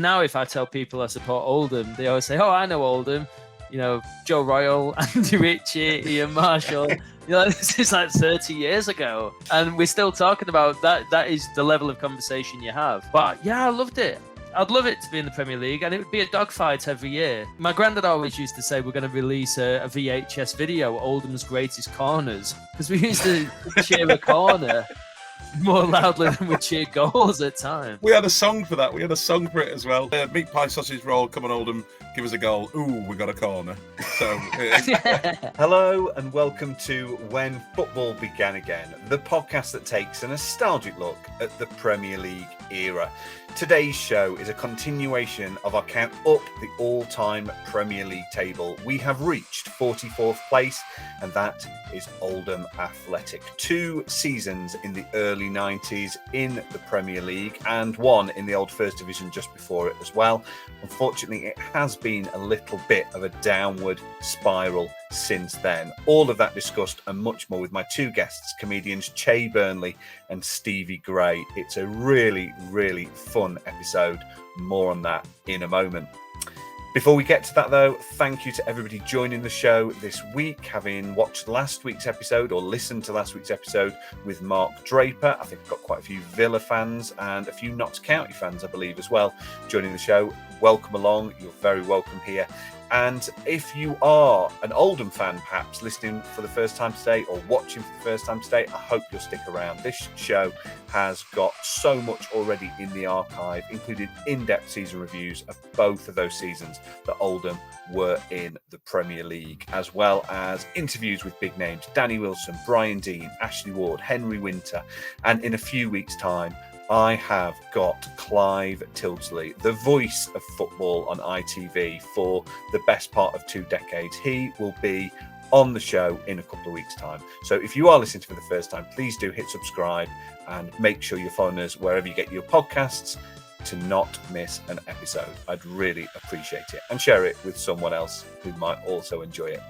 Now, if I tell people I support Oldham, they always say, "Oh, I know Oldham." You know, Joe Royal, Andy Ritchie, Ian Marshall. This is like 30 years ago, and we're still talking about that. That is the level of conversation you have. But yeah, I loved it. I'd love it to be in the Premier League, and it would be a dogfight every year. My granddad always used to say we're going to release a VHS video, Oldham's Greatest Corners, because we used to cheer a corner more loudly than we cheered goals at times. We had a song for that. We had a song for it as well. Meat pie sausage roll, come on Oldham, give us a goal. Ooh, we got a corner. So, Hello and welcome to When Football Began Again, the podcast that takes a nostalgic look at the Premier League era. Today's show is a continuation of our count up the all-time Premier League table. We have reached 44th place, and that is Oldham Athletic. 2 seasons in the early 90s in the Premier League and 1 in the old First Division just before it as well. Unfortunately, it has been a little bit of a downward spiral since then. All of that discussed and much more with my 2 guests, comedians Che Burnley and Stevie Gray. It's a really, really fun episode. More on that in a moment. Before we get to that though, thank you to everybody joining the show this week, having watched last week's episode or listened to last week's episode with Mark Draper. I think we've got quite a few Villa fans and a few Notts County fans, I believe, as well, joining the show. Welcome along. You're very welcome here. And if you are an Oldham fan, perhaps listening for the first time today or watching for the first time today, I hope you'll stick around. This show has got so much already in the archive, including in-depth season reviews of both of those seasons that Oldham were in the Premier League, as well as interviews with big names, Danny Wilson, Brian Dean, Ashley Ward, Henry Winter, and in a few weeks' time, I have got Clive Tildesley, the voice of football on ITV for the best part of 2 decades. He will be on the show in a couple of weeks' time. So if you are listening for the first time, please do hit subscribe and make sure you're following us wherever you get your podcasts to not miss an episode. I'd really appreciate it, and share it with someone else who might also enjoy it.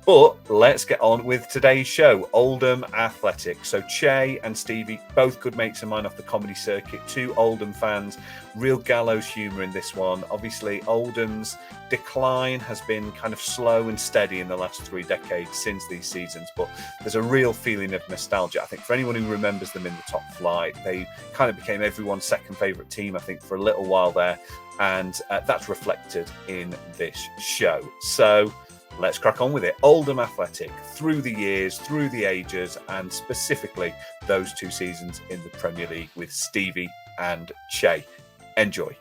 But let's get on with today's show, Oldham Athletic. So Che and Stevie, both good mates of mine off the comedy circuit, 2 Oldham fans, real gallows humour in this one. Obviously, Oldham's decline has been kind of slow and steady in the last 3 decades since these seasons, but there's a real feeling of nostalgia. I think for anyone who remembers them in the top flight, they kind of became everyone's second favourite team, I think, for a little while there, and that's reflected in this show. So let's crack on with it. Oldham Athletic, through the years, through the ages, and specifically those 2 seasons in the Premier League with Stevie and Che. Enjoy.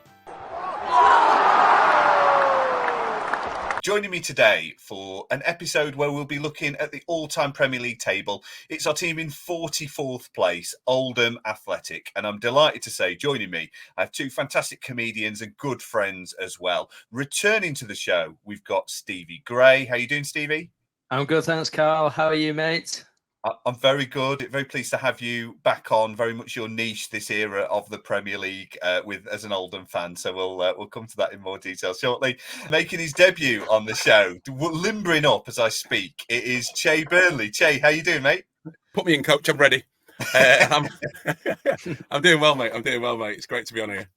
Joining me today for an episode where we'll be looking at the all-time Premier League table. It's our team in 44th place, Oldham Athletic. And I'm delighted to say, joining me, I have 2 fantastic comedians and good friends as well. Returning to the show, we've got Stevie Gray. How you doing, Stevie? I'm good, thanks, Carl. How are you, mate? I'm very good. Very pleased to have you back on. Very much your niche, this era of the Premier League, with as an Oldham fan. So we'll come to that in more detail shortly. Making his debut on the show, limbering up as I speak, it is Che Burnley. Che, how you doing, mate? put me in, coach. I'm ready. I'm doing well, mate. It's great to be on here.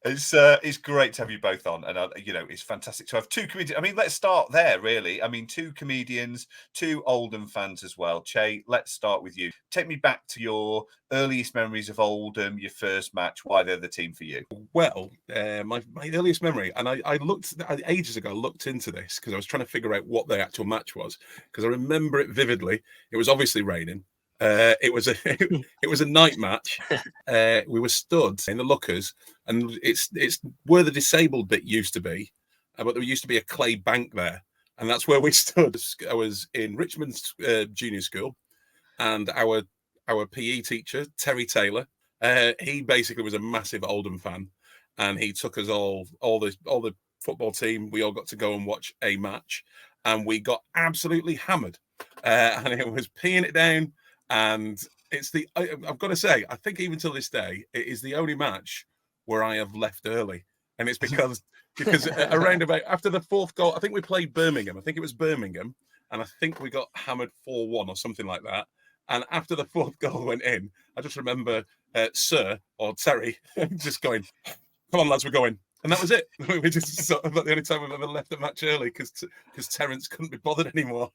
It's great to have you both on, and it's fantastic to have 2 comedians. I mean, let's start there, really. I mean, 2 comedians, 2 Oldham fans as well. Che, let's start with you. Take me back to your earliest memories of Oldham, your first match. Why they're the team for you? Well, my earliest memory, and I looked ages ago. I looked into this because I was trying to figure out what the actual match was, because I remember it vividly. It was obviously raining. It was a night match. We were stood in the lookers, and it's where the disabled bit used to be, but there used to be a clay bank there, and that's where we stood. I was in Richmond's junior school, and our PE teacher, Terry Taylor, he basically was a massive Oldham fan, and he took us all the football team. We all got to go and watch a match, and we got absolutely hammered, and it was peeing it down. And I've got to say, I think even till this day, it is the only match where I have left early. And it's because around about after the 4th goal, I think we played Birmingham. I think it was Birmingham. And I think we got hammered 4-1 or something like that. And after the 4th goal went in, I just remember Sir or Terry just going, "Come on, lads, we're going." And that was it. We just sort of, the only time we've ever left the match early because Terence couldn't be bothered anymore.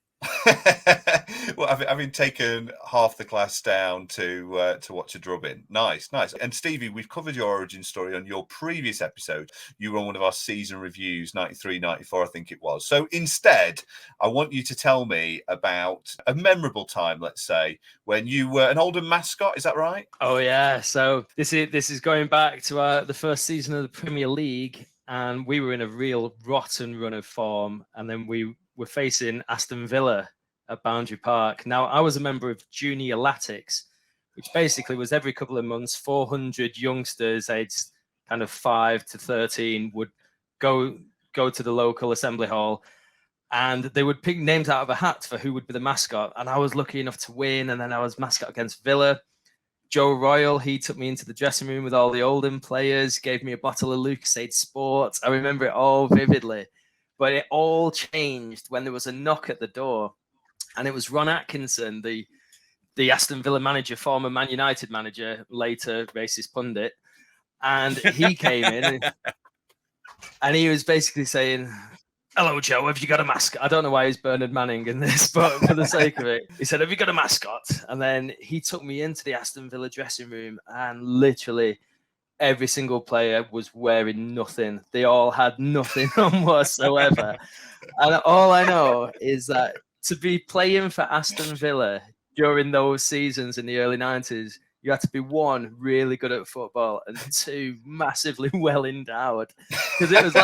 Well, having taken half the class down to watch a drubbing. Nice. And Stevie, we've covered your origin story on your previous episode. You were on one of our season reviews, 93, 94, I think it was. So instead, I want you to tell me about a memorable time, let's say, when you were an Oldham mascot. Is that right? Oh yeah. So this is going back to the first season of the Premier League, and we were in a real rotten run of form, and then we were facing Aston Villa at Boundary Park. Now, I was a member of Junior Latics, which basically was every couple of months, 400 youngsters aged kind of 5 to 13 would go to the local assembly hall, and they would pick names out of a hat for who would be the mascot. And I was lucky enough to win, and then I was mascot against Villa. Joe Royal, he took me into the dressing room with all the Oldham players, gave me a bottle of Lucasade Sport. I remember it all vividly. But it all changed when there was a knock at the door. And it was Ron Atkinson, the Aston Villa manager, former Man United manager, later racist pundit. And he came in and he was basically saying, "Hello, Joe, have you got a mascot?" I don't know why he's Bernard Manning in this, but for the sake of it, he said, "Have you got a mascot?" And then he took me into the Aston Villa dressing room, and literally every single player was wearing nothing. They all had nothing on whatsoever. And all I know is that to be playing for Aston Villa during those seasons in the early 90s, you had to be, one, really good at football, and two, massively well endowed. Because it was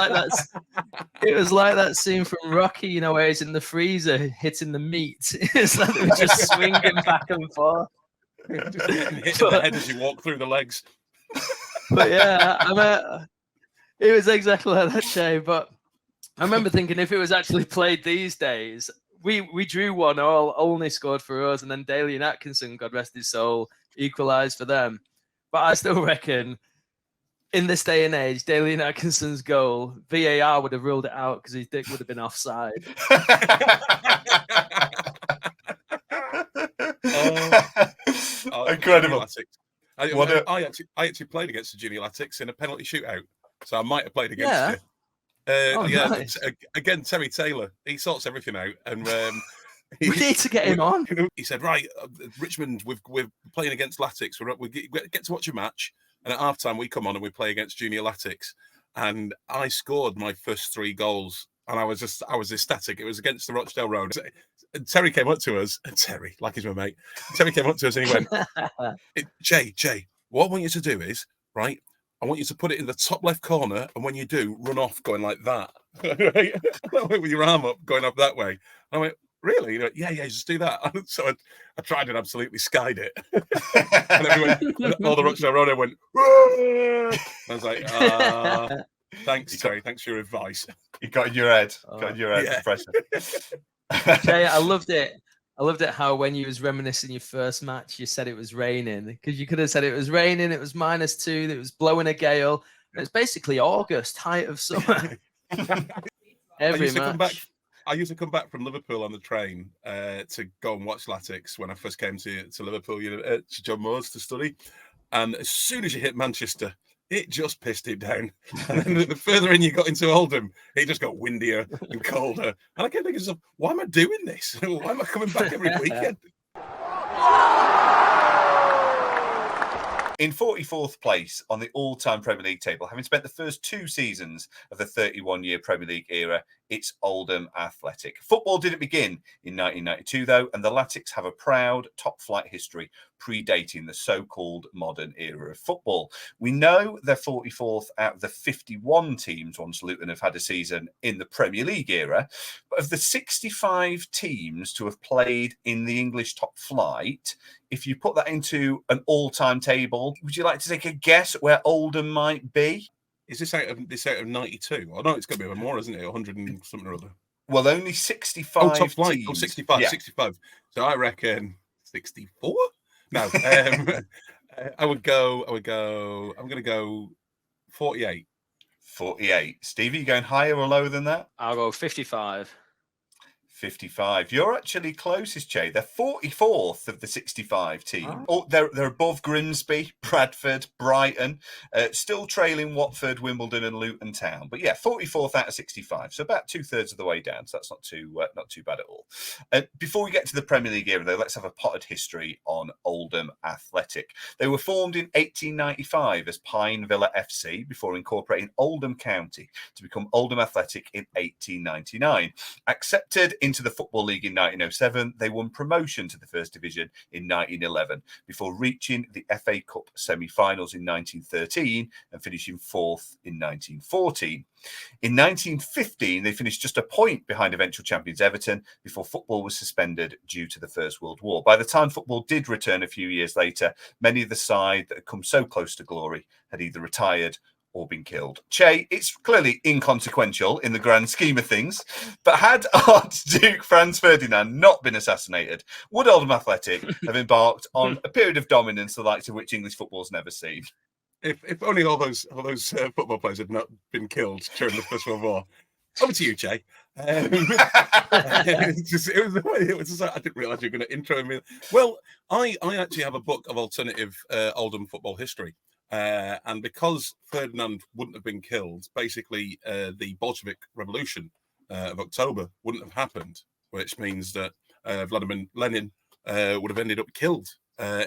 like that scene from Rocky, you know, where he's in the freezer hitting the meat. It's like they were just swinging back and forth. Just getting hit in the head as you walk through the legs. But yeah, it was exactly like that, Che. But I remember thinking, if it was actually played these days, we drew 1-1, only scored for us, and then Daly and Atkinson, God rest his soul, equalised for them. But I still reckon, in this day and age, Daly and Atkinson's goal, VAR would have ruled it out because his dick would have been offside. Incredible. I actually played against the Junior Latics in a penalty shootout, so I might have played against you. Nice. Again, Terry Taylor, he sorts everything out, and we need to get him on. He said, "Right, Richmond, we're playing against Latics. We get to watch a match, and at halftime we come on and we play against Junior Latics." And I scored my first 3 goals, and I was ecstatic. It was against the Rochdale Road. And Terry came up to us, and Terry, like he's my mate, Terry came up to us and he went, Jay, what I want you to do is, right, I want you to put it in the top left corner, and when you do, run off going like that. With your arm up, going up that way. And I went, "Really?" Went, yeah, just do that. So I tried and absolutely skied it. And everyone, all the Rochdale Road went, "Whoa!" I was like, thanks, Terry. Thanks for your advice. You got in your head. Got in your head. Yeah. Pressure. Jay, I loved it. I loved it how when you was reminiscing your first match, you said it was raining, because you could have said it was raining, it was -2, it was blowing a gale. It's basically August, height of summer. Every match. I used to come back from Liverpool on the train to go and watch Latics when I first came to Liverpool, to John Moores to study. And as soon as you hit Manchester, it just pissed it down. And then the further in you got into Oldham, it just got windier and colder. And I kept thinking, why am I doing this? Why am I coming back every weekend? In 44th place on the all-time Premier League table, having spent the first 2 seasons of the 31-year Premier League era, it's Oldham Athletic. Football didn't begin in 1992, though, and the Latics have a proud top-flight history predating the so-called modern era of football. We know they're 44th out of the 51 teams once Luton have had a season in the Premier League era, but of the 65 teams to have played in the English top flight, if you put that into an all-time table, would you like to take a guess at where Oldham might be? Is this out of 92? Oh, no, it's got to be more, isn't it? 100 and something or other. Well, only 65 top flight. teams. 65, yeah. 65. So I reckon 64? No. I'm going to go 48. 48. Stevie, you going higher or lower than that? I'll go 55. 55. You're actually closest, Che. They're 44th of the 65 team. Oh. They're above Grimsby, Bradford, Brighton, still trailing Watford, Wimbledon, and Luton Town. But yeah, 44th out of 65, so about 2/3 of the way down. So that's not too bad at all. Before we get to the Premier League era, though, let's have a potted history on Oldham Athletic. They were formed in 1895 as Pine Villa FC before incorporating Oldham County to become Oldham Athletic in 1899. Accepted into the Football League in 1907, they won promotion to the First Division in 1911 before reaching the FA Cup semi-finals in 1913 and finishing 4th in 1914. In 1915, they finished just a point behind eventual champions Everton before football was suspended due to the First World War. By the time football did return a few years later, many of the side that had come so close to glory had either retired or been killed. Che, it's clearly inconsequential in the grand scheme of things, but had Archduke Franz Ferdinand not been assassinated, would Oldham Athletic have embarked on a period of dominance the likes of which English football's never seen? If only all those football players had not been killed during the First World War. Over to you, Che. It was just like, I didn't realise you were going to intro me. Well, I actually have a book of alternative Oldham football history. And because Ferdinand wouldn't have been killed, basically the Bolshevik Revolution of October wouldn't have happened, which means that Vladimir Lenin would have ended up killed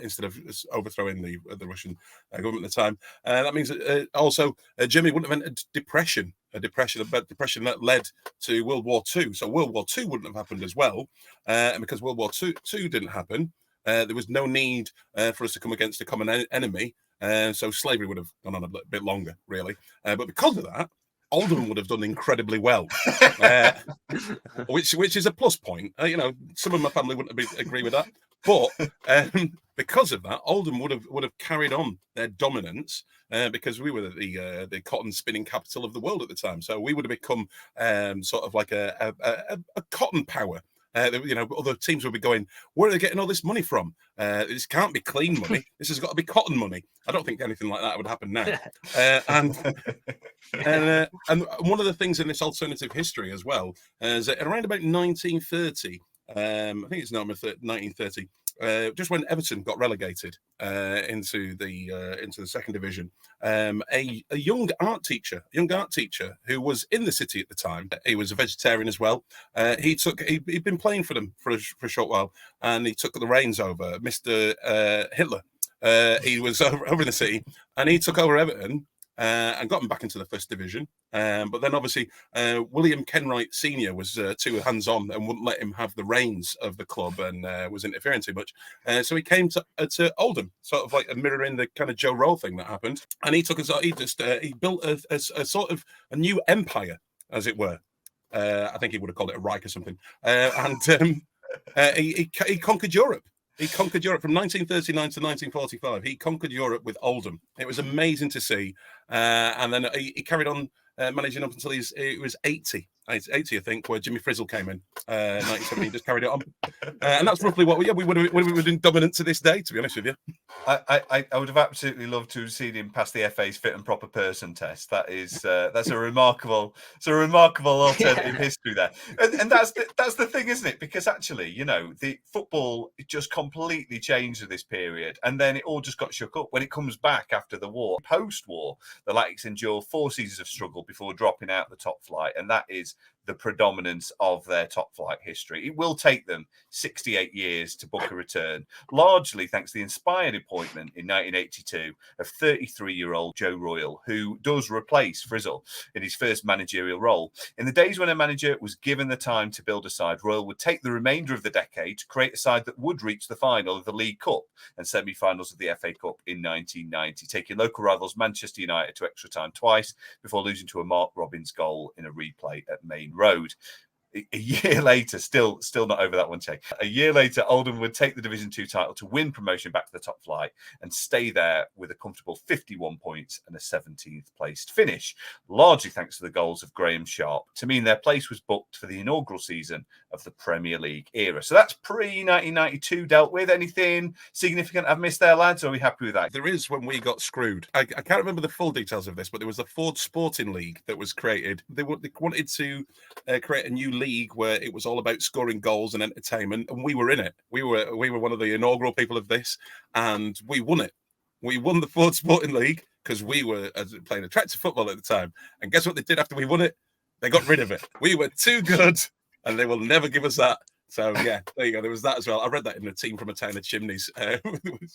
instead of overthrowing the Russian government at the time. That means that also Germany wouldn't have entered depression, a depression that led to World War II. So World War II wouldn't have happened as well. And because World War II didn't happen, there was no need for us to come against a common enemy. So slavery would have gone on a bit longer, really. But because of that, Oldham would have done incredibly well, which is a plus point. Some of my family wouldn't agree with that, but because of that, Oldham would have carried on their dominance because we were the cotton spinning capital of the world at the time. So we would have become sort of like a cotton power. Other teams will be going, where are they getting all this money from? This can't be clean money. This has got to be cotton money. I don't think anything like that would happen now. And one of the things in this alternative history as well is that around about 1930, I think it's now 1930, just when Everton got relegated into the second division, a young art teacher who was in the city at the time. He was a vegetarian as well. He'd been playing for them for a short while, and he took the reins over. Mr. Hitler. He was over in the city, and he took over Everton. And got him back into the First Division. But then obviously William Kenwright Sr. was too hands-on and wouldn't let him have the reins of the club and was interfering too much. So he came to Oldham, sort of like mirroring the kind of Joe Roll thing that happened. And he built a sort of a new empire, as it were. I think he would have called it a Reich or something. He conquered Europe. He conquered Europe from 1939 to 1945. He conquered Europe with Oldham. It was amazing to see. And then he carried on managing up until he was 80. 80, I think, where Jimmy Frizzle came in. 1970, just carried it on. And that's roughly what we would have been dominant to this day, to be honest with you. I would have absolutely loved to have seen him pass the FA's fit and proper person test. That's a remarkable alternative history there. And that's the thing, isn't it? Because actually, the football just completely changed at this period, and then it all just got shook up when it comes back after the war. Post-war, the Latics endure 4 seasons of struggle before dropping out the top flight, and that is the predominance of their top flight history. It will take them 68 years to book a return, largely thanks to the inspired appointment in 1982 of 33-year-old Joe Royle, who does replace Frizzle in his first managerial role. In the days when a manager was given the time to build a side, Royle would take the remainder of the decade to create a side that would reach the final of the League Cup and semi-finals of the FA Cup in 1990, taking local rivals Manchester United to extra time twice before losing to a Mark Robbins goal in a replay at Main Road. A year later, still not over that one, Che. A year later, Oldham would take the Division 2 title to win promotion back to the top flight and stay there with a comfortable 51 points and a 17th placed finish, largely thanks to the goals of Graham Sharp, to mean their place was booked for the inaugural season of the Premier League era. So that's pre-1992 dealt with. Anything significant I've missed there, lads? Or are we happy with that? There is when we got screwed. I can't remember the full details of this, but there was the Ford Sporting League that was created. They wanted to create a new league league where it was all about scoring goals and entertainment, and we were in it. We were one of the inaugural people of this, and we won it. We won the Ford Sporting League because we were playing attractive football at the time. And guess what they did after we won it? They got rid of it. We were too good, and they will never give us that. So, yeah, there you go. There was that as well. I read that in A Team from a Town of Chimneys,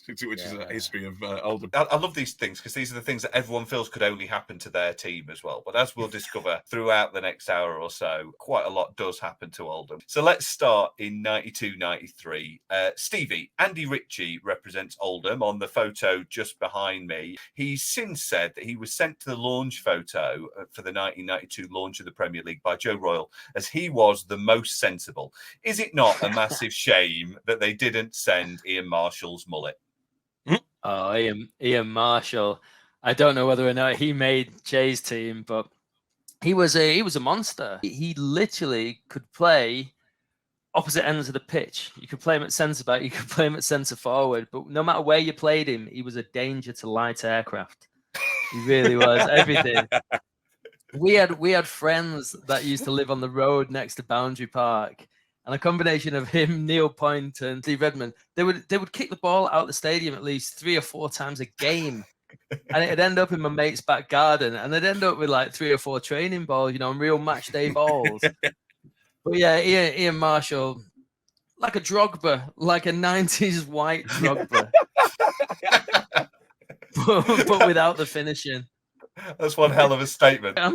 which is a history of Oldham. I love these things because these are the things that everyone feels could only happen to their team as well. But as we'll discover throughout the next hour or so, quite a lot does happen to Oldham. So let's start in 92-93. Stevie, Andy Ritchie represents Oldham on the photo just behind me. He's since said that he was sent to the launch photo for the 1992 launch of the Premier League by Joe Royle as he was the most sensible. Is it not a massive shame that they didn't send Ian Marshall's mullet? Oh, Ian Marshall. I don't know whether or not he made Che's team, but he was a monster. He literally could play opposite ends of the pitch. You could play him at centre back, you could play him at centre forward, but no matter where you played him, he was a danger to light aircraft. He really was everything. We had friends that used to live on the road next to Boundary Park. And a combination of him, Neil Point, and Steve Redmond, they would kick the ball out the stadium at least 3 or 4 times a game, and it'd end up in my mate's back garden, and they'd end up with like 3 or 4 training balls, real match day balls. But yeah, Ian Marshall, like a Drogba, like a 90s white Drogba, but without the finishing. That's one hell of a statement. I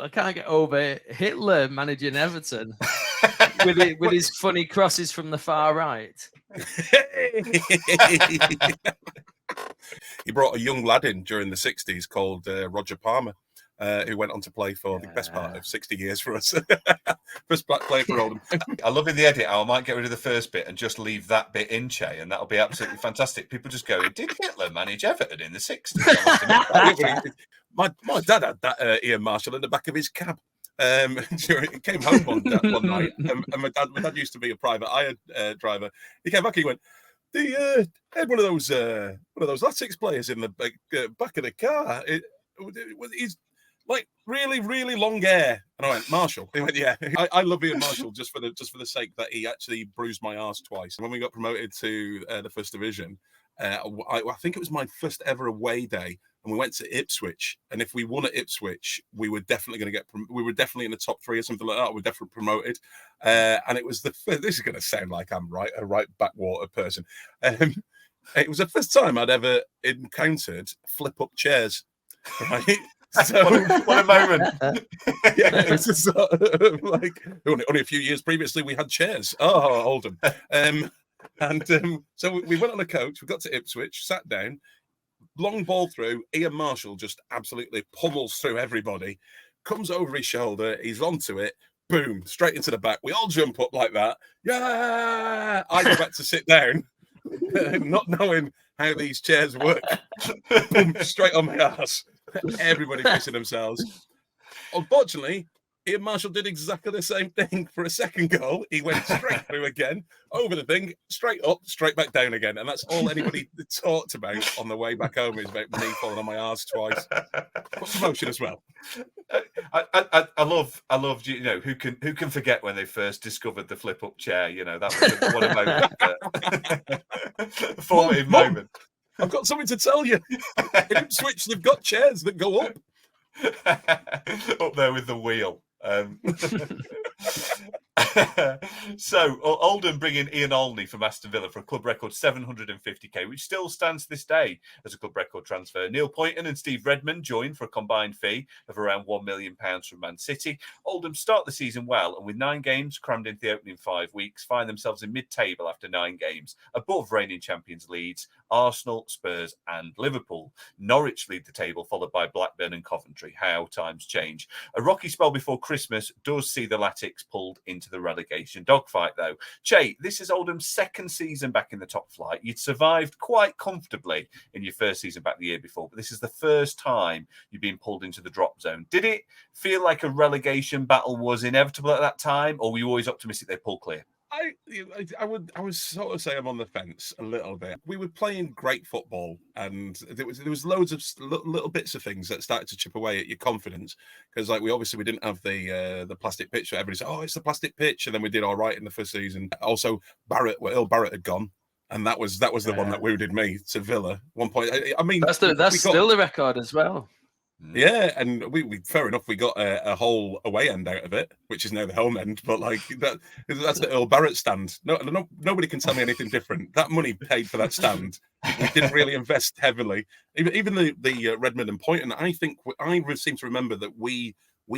can't get over Hitler managing Everton. with his funny crosses from the far right. He brought a young lad in during the 60s called Roger Palmer, who went on to play for the best part of 60 years for us. First black player for Oldham. I love in the edit how I might get rid of the first bit and just leave that bit in, Che, and that'll be absolutely fantastic. People just go, did Hitler manage Everton in the 60s? My dad had that Ian Marshall in the back of his cab. He came home one night, and my dad used to be a private eye driver. He came back and he went, "They had one of those Latics players in the back of the car. He's like really, really long hair." And I went, "Marshall." He went, "Yeah." I love Ian Marshall just for the sake that he actually bruised my arse twice. And when we got promoted to the First Division, I think it was my first ever away day. And we went to Ipswich, and if we won at Ipswich, we were definitely going to we were definitely in the top 3 or something like that. We were definitely promoted. And it was this is going to sound like I'm a right backwater person. It was the first time I'd ever encountered flip-up chairs. Right? So, what a moment. Yeah, it's just like only a few years previously we had chairs. Oh, Oldham. So we went on a coach, we got to Ipswich, sat down. Long ball through, Ian Marshall just absolutely pummels through everybody, comes over his shoulder, he's onto it, boom, straight into the back. We all jump up like that. Yeah! I go back to sit down, not knowing how these chairs work. Boom, straight on my ass. Everybody pissing themselves. Unfortunately, Ian Marshall did exactly the same thing for a second goal. He went straight through again, over the thing, straight up, straight back down again. And that's all anybody talked about on the way back home is about me falling on my arse twice. But promotion as well. I love, who can forget when they first discovered the flip up chair? That was what a moment. A formative moment. I've got something to tell you. In Ipswich, they've got chairs that go up. Up there with the wheel. So Oldham bring in Ian Olney from Aston Villa for a club record 750k, which still stands to this day as a club record transfer. Neil Poynton and Steve Redmond joined for a combined fee of around £1 million from Man City. Oldham start the season well, and with 9 games crammed into the opening 5 weeks, find themselves in mid-table after 9 games, above reigning champions Leeds, Arsenal, Spurs and Liverpool. Norwich lead the table, followed by Blackburn and Coventry. How times change. A rocky spell before Christmas does see the Latics pulled into the relegation dogfight, though. Che, this is Oldham's second season back in the top flight. You'd survived quite comfortably in your first season back the year before, but this is the first time you've been pulled into the drop zone. Did it feel like a relegation battle was inevitable at that time, or were you always optimistic they'd pull clear? I would sort of say I'm on the fence a little bit. We were playing great football, and there was loads of little bits of things that started to chip away at your confidence, because like we didn't have the plastic pitch. So everybody said, "Oh, it's the plastic pitch," and then we did all right in the first season. Also, Earl Barrett had gone, and that was the one that wounded me to Villa. One point, I mean, that's still the record as well. Yeah, and we fair enough. We got a whole away end out of it, which is now the home end. But like that's the Earl Barrett stand. Nobody can tell me anything different. That money paid for that stand. We didn't really invest heavily. Even the Redmond and Poynton. I think I seem to remember that we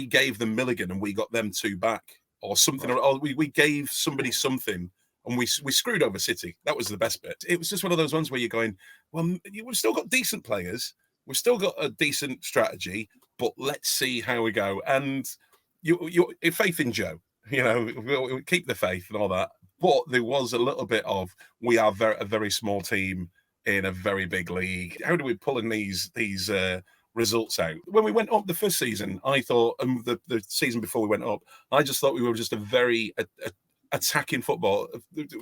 gave them Milligan and we got them 2 back or something. Right. Or we gave somebody something. And we screwed over City. That was the best bit. It was just one of those ones where you're going, well, we've still got decent players. We've still got a decent strategy, but let's see how we go. And you faith in Joe, we'll keep the faith and all that. But there was a little bit of, we are a very small team in a very big league. How do we pull in these results out? When we went up the first season, I thought, and the season before we went up, I just thought we were just a very attacking football,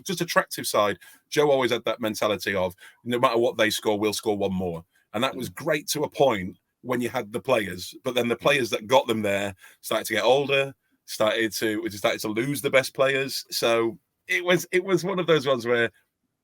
just attractive side. Joe always had that mentality of, no matter what they score, we'll score one more. And that was great to a point when you had the players, but then the players that got them there started to get older, started to lose the best players. So it was one of those ones where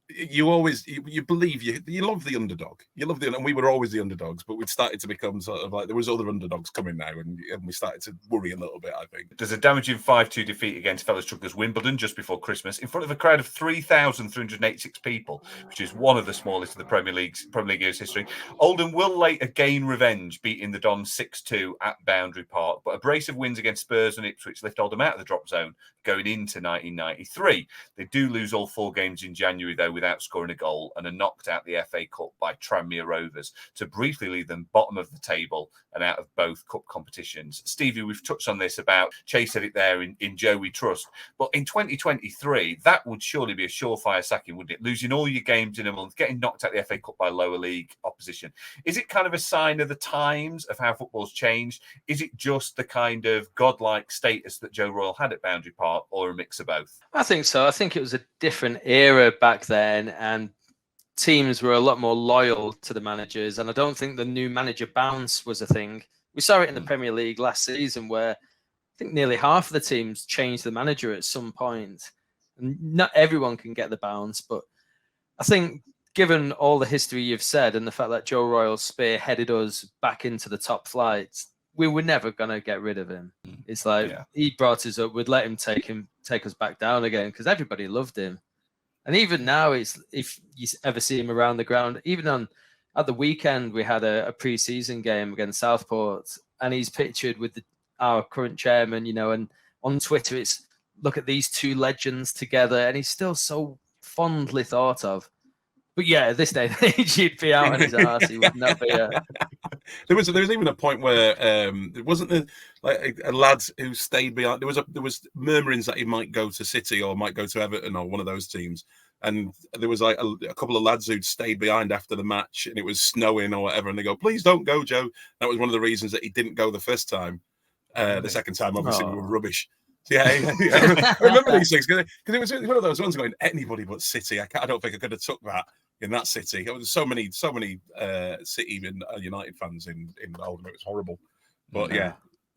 you believe you love the underdog. And we were always the underdogs, but we'd started to become sort of like there was other underdogs coming now, and we started to worry a little bit, I think. There's a damaging 5-2 defeat against fellow strugglers Wimbledon just before Christmas in front of a crowd of 3,386 people, which is one of the smallest of the Premier League year's history. Oldham will later gain revenge, beating the Dons 6-2 at Boundary Park, but a brace of wins against Spurs and Ipswich lift Oldham out of the drop zone going into 1993. They do lose all 4 games in January, though, without scoring a goal, and are knocked out the FA Cup by Tranmere Rovers to briefly leave them bottom of the table and out of both cup competitions. Stevie, we've touched on this about, Che said it there, in Joe we trust, but in 2023, that would surely be a surefire sacking, wouldn't it? Losing all your games in a month, getting knocked out the FA Cup by lower league opposition. Is it kind of a sign of the times of how football's changed? Is it just the kind of godlike status that Joe Royle had at Boundary Park, or a mix of both? I think so. I think it was a different era back then, and teams were a lot more loyal to the managers. And I don't think the new manager bounce was a thing. We saw it in the Premier League last season, where I think nearly half of the teams changed the manager at some point. And not everyone can get the bounce, but I think given all the history you've said and the fact that Joe Royle spearheaded us back into the top flights, we were never going to get rid of him. It's like he brought us up, we'd let him take us back down again, because everybody loved him. And even now, it's if you ever see him around the ground, even at the weekend, we had a pre-season game against Southport, and he's pictured with our current chairman, and on Twitter, it's look at these 2 legends together, and he's still so fondly thought of. But yeah, at this day and age, he'd be out on his arse. He would not be. There was even a point where there wasn't a lad who stayed behind. There was murmurings that he might go to City or might go to Everton or one of those teams, and there was like a couple of lads who'd stayed behind after the match, and it was snowing or whatever, and they go, "Please don't go, Joe." That was one of the reasons that he didn't go the first time. The second time, obviously, we were rubbish. Yeah. I remember these things because it was one of those ones going anybody but City. I don't think I could have took that in that city. There was so many City and United fans in Oldham. It was horrible, but yeah.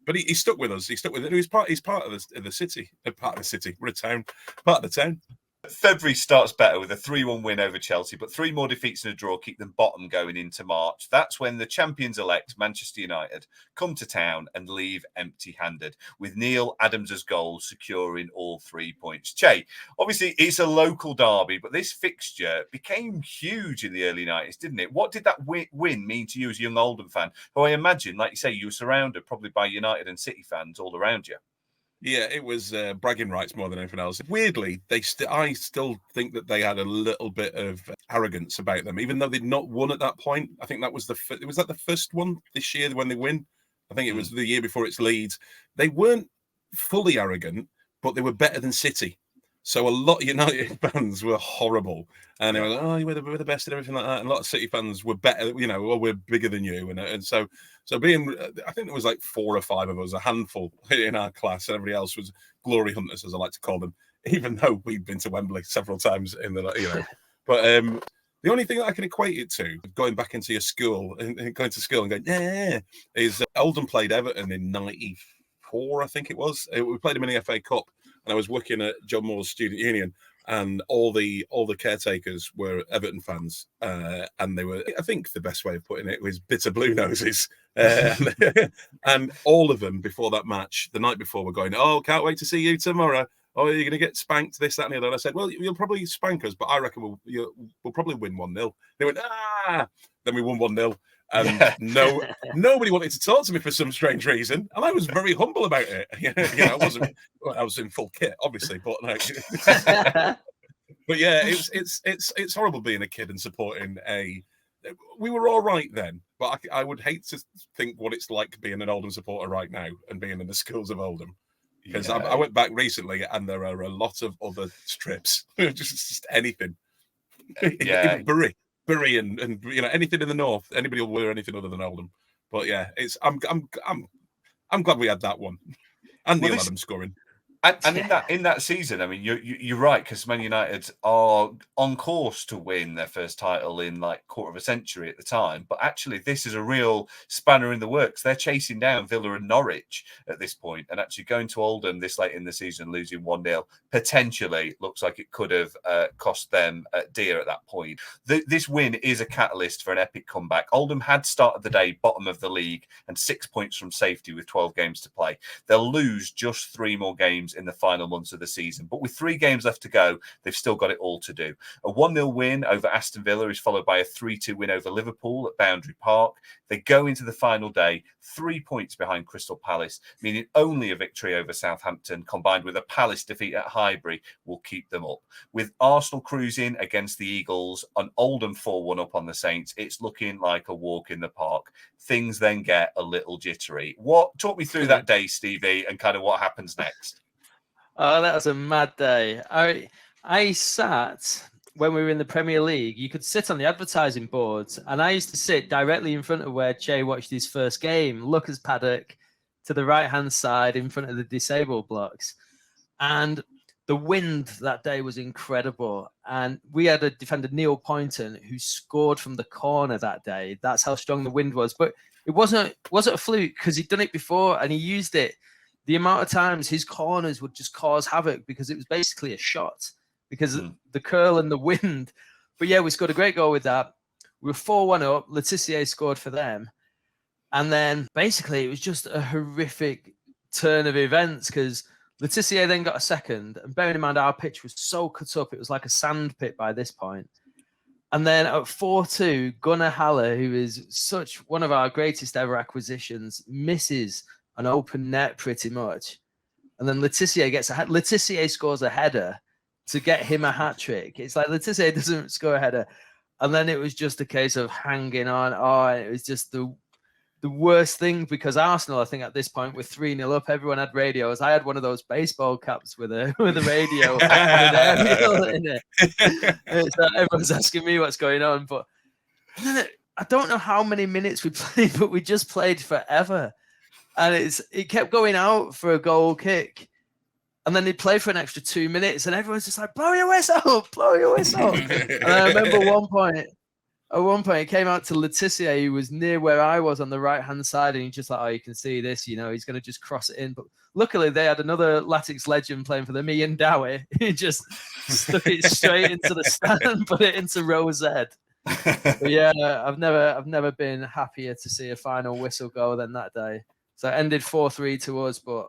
But he stuck with us. He stuck with it. He's part of the city. Part of the city. We're a town. Part of the town. February starts better with a 3-1 win over Chelsea, but 3 more defeats and a draw keep them bottom going into March. That's when the champions-elect Manchester United come to town and leave empty-handed, with Neil Adams' goals securing all 3 points. Che, obviously it's a local derby, but this fixture became huge in the early 90s, didn't it? What did that win mean to you as a young Oldham fan, who I imagine, like you say, you were surrounded probably by United and City fans all around you? Yeah, it was bragging rights more than anything else. Weirdly, I still think that they had a little bit of arrogance about them, even though they'd not won at that point. I think that was the first one this year when they win. I think it was the year before it's Leeds. They weren't fully arrogant, but they were better than City. So a lot of United fans were horrible, and they were like, "Oh, we're the best," and everything like that. And a lot of City fans were better, we're bigger than you, and so being, I think there was like 4 or 5 of us, a handful in our class, and everybody else was glory hunters, as I like to call them, even though we'd been to Wembley several times in the, But the only thing that I can equate it to, going back into your school and going to school and going, yeah, is Oldham played Everton in '94, I think it was. We played them in the FA Cup, and I was working at John Moore's Student Union, and all the caretakers were Everton fans, and they were, I think the best way of putting it was bitter blue noses. And all of them before that match, the night before, were going, oh, can't wait to see you tomorrow. Oh, you're going to get spanked, this, that, and the other. And I said, well, you'll probably spank us, but I reckon we'll probably win 1-0. They went, Then we won 1-0. And nobody wanted to talk to me for some strange reason. And I was very humble about it. I was in full kit, obviously, but like, but yeah, it's horrible being a kid and supporting we were all right then, but I would hate to think what it's like being an Oldham supporter right now and being in the schools of Oldham. Because I went back recently, and there are a lot of other strips, just anything. Even Bury, and anything in the north. Anybody will wear anything other than Oldham. But yeah, I'm glad we had that one, and Neil Adams scoring. And in that season, I mean, you're right, because Man United are on course to win their first title in like quarter of a century at the time. But actually, this is a real spanner in the works. They're chasing down Villa and Norwich at this point, and actually going to Oldham this late in the season, losing 1-0, potentially looks like it could have cost them dear at that point. This win is a catalyst for an epic comeback. Oldham had started the day bottom of the league and 6 points from safety with 12 games to play. They'll lose just 3 more games in the final months of the season, but with 3 games left to go, they've still got it all to do. A 1-0 win over Aston Villa is followed by a 3-2 win over Liverpool at Boundary Park. They go into the final day 3 points behind Crystal Palace, meaning only a victory over Southampton combined with a Palace defeat at Highbury will keep them up. With Arsenal cruising against the Eagles and Oldham 4-1 up on the Saints, it's looking like a walk in the park. Things then get a little jittery. Talk me through that day, Stevie, and kind of what happens next. Oh, that was a mad day. I sat, when we were in the Premier League, you could sit on the advertising boards, and I used to sit directly in front of where Che watched his first game, Lucas paddock, to the right-hand side in front of the disabled blocks. And the wind that day was incredible. And we had a defender, Neil Poynton, who scored from the corner that day. That's how strong the wind was. But it wasn't a fluke, because he'd done it before and he used it. The amount of times his corners would just cause havoc because it was basically a shot because of the curl and the wind. But yeah, we scored a great goal with that. We were 4-1 up. Letitia scored for them. And then basically it was just a horrific turn of events because Letitia then got a second. And bearing in mind, our pitch was so cut up, it was like a sand pit by this point. And then at 4-2, Gunnar Haller, who is such one of our greatest ever acquisitions, misses an open net pretty much. And then Letitia scores a header to get him a hat trick. It's like Letitia doesn't score a header. And then it was just a case of hanging on. Oh, it was just the worst thing because Arsenal, I think at this point, were 3-0 up. Everyone had radios. I had one of those baseball caps with a radio in it. So everyone's asking me what's going on. But then I don't know how many minutes we played, but we just played forever. And it kept going out for a goal kick. And then they'd play for an extra 2 minutes. And everyone's just like, blow your whistle, blow your whistle. And I remember at one point, it came out to Letitia, who was near where I was on the right-hand side. And he's just like, oh, you can see this, he's going to just cross it in. But luckily, they had another Latics legend playing for them, Ian Dowie. He just stuck it straight into the stand and put it into row Z. But yeah, I've never been happier to see a final whistle go than that day. So it ended 4-3 to us, but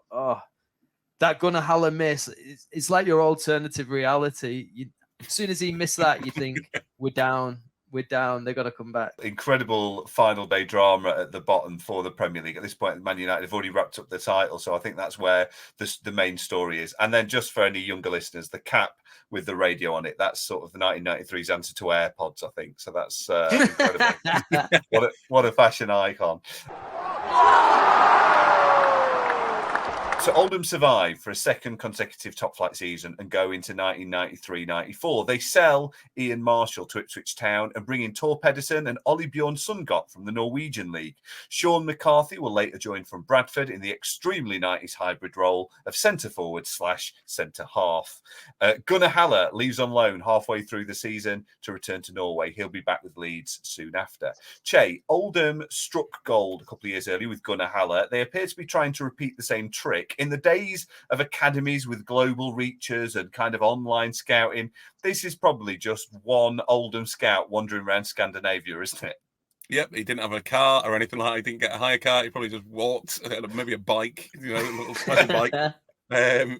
that Gunnar Haller miss, it's like your alternative reality. As soon as he missed that, you think, we're down, they've got to come back. Incredible final day drama at the bottom for the Premier League. At this point, Man United have already wrapped up the title, so I think that's where the main story is. And then just for any younger listeners, the cap with the radio on it, that's sort of the 1993's answer to AirPods, I think. So that's incredible. What a fashion icon. So Oldham survive for a second consecutive top flight season and go into 1993-94. They sell Ian Marshall to Ipswich Town and bring in Tor Pedersen and Ollie Bjorn Sundgaard from the Norwegian League. Sean McCarthy will later join from Bradford in the extremely 90s hybrid role of centre-forward / centre-half. Gunnar Haller leaves on loan halfway through the season to return to Norway. He'll be back with Leeds soon after. Che, Oldham struck gold a couple of years earlier with Gunnar Haller. They appear to be trying to repeat the same trick. In the days of academies with global reaches and kind of online scouting, this is probably just one Oldham scout wandering around Scandinavia, isn't it? Yep, he didn't have a car or anything like that. He didn't get a hire car. He probably just walked, maybe a bike, a little special bike. I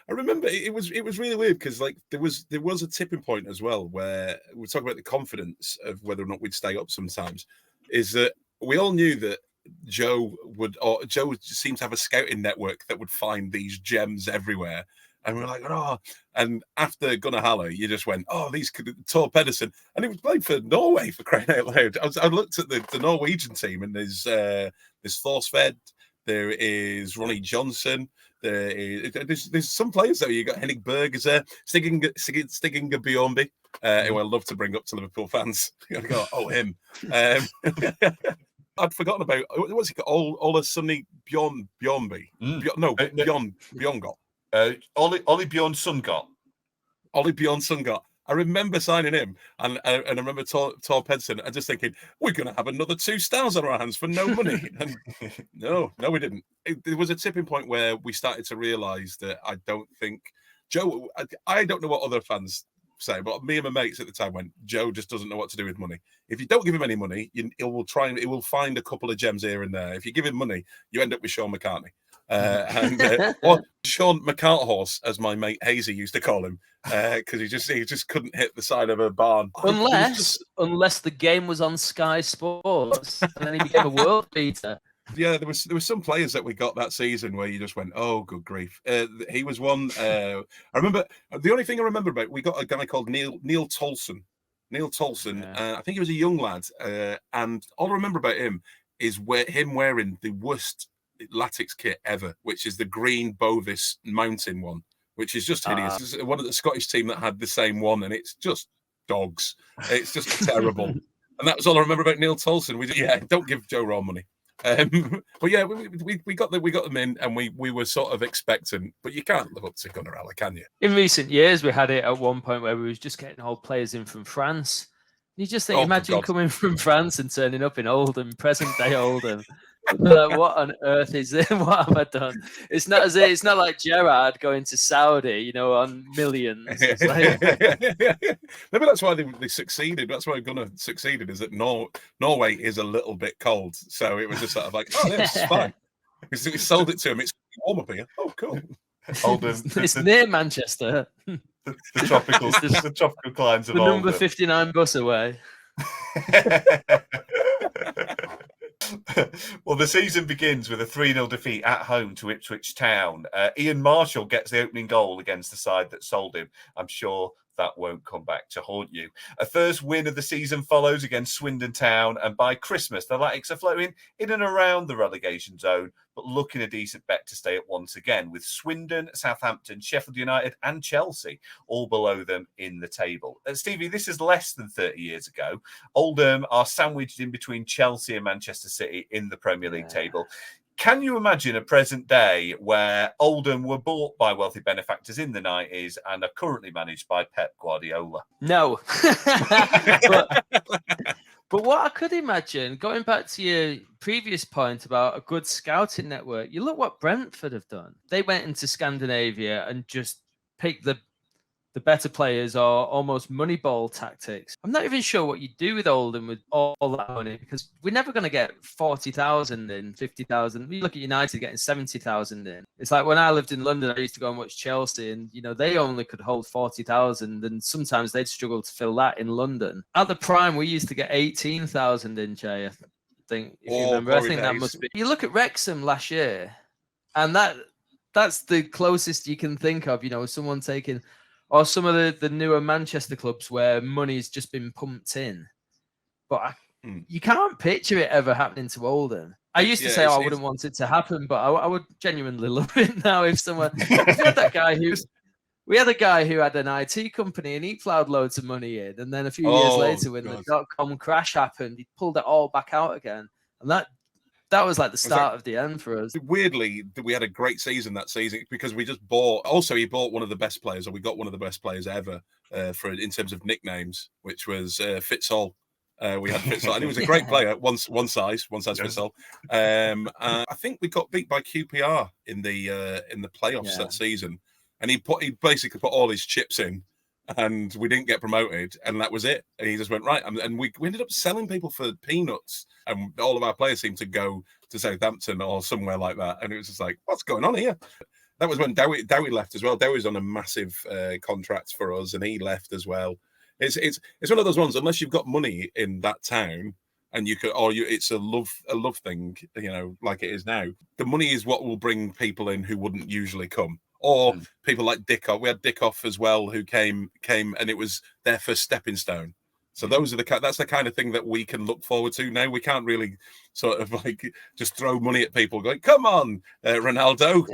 remember it was really weird because like there was a tipping point as well where we talk about the confidence of whether or not we'd stay up sometimes. Is that we all knew that Joe seemed to have a scouting network that would find these gems everywhere. And we were like, oh, and after Gunnar Haller, you just went, oh, these could Tor Pedersen. And he was playing for Norway, for crying out loud. I looked at the Norwegian team and there's Thorsved, there is Ronnie Johnson, there's some players there. You got Henning Berg there, Stiginga Bjornby, who I love to bring up to Liverpool fans. I go, oh, him. I'd forgotten about what's he called? Ola Sunny Bjornby. Bjorngot. Ollie Bjorn Sundgaard. Ollie Bjorn Sundgaard. I remember signing him, and I remember Tor Pedersen, and just thinking, we're going to have another 2 stars on our hands for no money. And no, we didn't. There was a tipping point where we started to realise that I don't think Joe. I don't know what other fans say, but me and my mates at the time went, Joe just doesn't know what to do with money. If you don't give him any money, he will find a couple of gems here and there. If you give him money, you end up with Sean McCartney. Or Sean McCarthorse, as my mate Hazy used to call him, because he just couldn't hit the side of a barn. Unless the game was on Sky Sports, and then he became a world beater. Yeah, there was some players that we got that season where you just went, oh, good grief. He was one. I remember the only thing I remember about, we got a guy called Neil Tolson. Neil Tolson. Yeah. I think he was a young lad, and all I remember about him is him wearing the worst Latics kit ever, which is the green Bovis mountain one, which is just hideous. It's one of the Scottish team that had the same one, and it's just dogs. It's just terrible. And that was all I remember about Neil Tolson. Don't give Joe Raw money. But yeah, we got them in, and we were sort of expectant, but you can't live up to Gunnar Haller, can you? In recent years, we had it at one point where we was just getting old players in from France. You just think, imagine coming from France and turning up in Oldham, present day Oldham. Like, what on earth is this? What have I done? It's not like Gerrard going to Saudi, on millions. It's like... Maybe that's why they succeeded. That's why Gunnar succeeded, is that Norway is a little bit cold. So it was just sort of like, oh, this is fine. We sold it to him. It's warm up here. Oh, cool. Oldham. It's near Manchester. The tropical climes of the Oldham. number 59 bus away. Well, the season begins with a 3-0 defeat at home to Ipswich Town. Ian Marshall gets the opening goal against the side that sold him. I'm sure that won't come back to haunt you. A first win of the season follows against Swindon Town, and by Christmas, the Latics are floating in and around the relegation zone, but looking a decent bet to stay up once again, with Swindon, Southampton, Sheffield United and Chelsea all below them in the table. Stevie, this is less than 30 years ago. Oldham are sandwiched in between Chelsea and Manchester City in the Premier League table. Can you imagine a present day where Oldham were bought by wealthy benefactors in the 90s and are currently managed by Pep Guardiola? No. But what I could imagine, going back to your previous point about a good scouting network, you look what Brentford have done. They went into Scandinavia and just picked the better players, or almost Moneyball tactics. I'm not even sure what you do with Oldham with all that money, because we're never going to get 40,000 in, 50,000. You look at United getting 70,000 in. It's like when I lived in London, I used to go and watch Chelsea, and they only could hold 40,000, and sometimes they'd struggle to fill that in London. At the prime, we used to get 18,000 in, Jay. I think, if you remember, I think that must be. You look at Wrexham last year, and that's the closest you can think of. Someone taking. Or some of the newer Manchester clubs where money's just been pumped in. But you can't picture it ever happening to Oldham. I used to say, I wouldn't want it to happen, but I would genuinely love it now if someone. We had that guy who. We had a guy who had an IT company and he plowed loads of money in. And then a few years later, when the .com crash happened, he pulled it all back out again. And that was like the start of the end for us. Weirdly, we had a great season that season because we just bought. Also, he bought one of the best players, or we got one of the best players ever in terms of nicknames, which was Fitzall. We had Fitzall, and he was a great player. One size fits all. I think we got beat by QPR in the playoffs that season. And he basically put all his chips in, and we didn't get promoted, and that was it. And he just went right, and we ended up selling people for peanuts, and all of our players seemed to go to Southampton or somewhere like that. And it was just like, what's going on here? That was when Dowie left as well. Dowie's on a massive contract for us, and he left as well. It's one of those ones. Unless you've got money in that town, and it's a love thing, like it is now. The money is what will bring people in who wouldn't usually come. Or people like Dickoff. We had Dickoff as well, who came, and it was their first stepping stone. So that's the kind of thing that we can look forward to now. We can't really sort of like just throw money at people going, come on, Ronaldo,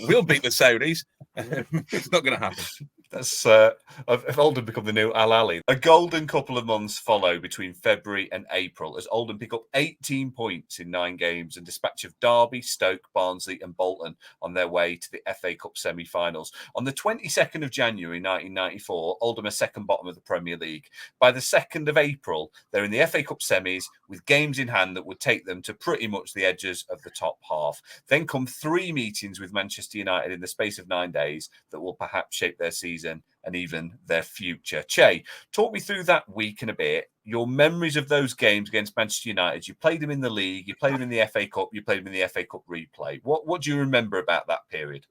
we'll beat the Saudis. It's not going to happen. That's if Oldham become the new Al Ali. A golden couple of months follow between February and April as Oldham pick up 18 points in 9 games and dispatch of Derby, Stoke, Barnsley and Bolton on their way to the FA Cup semi-finals. On the 22nd of January 1994, Oldham are second bottom of the Premier League. By the 2nd of April, they're in the FA Cup semis with games in hand that would take them to pretty much the edges of the top half. Then come 3 meetings with Manchester United in the space of 9 days that will perhaps shape their season and even their future. Che, talk me through that week and a bit, your memories of those games against Manchester United. You played them in the league, you played them in the FA Cup, you played them in the FA Cup replay. What do you remember about that period?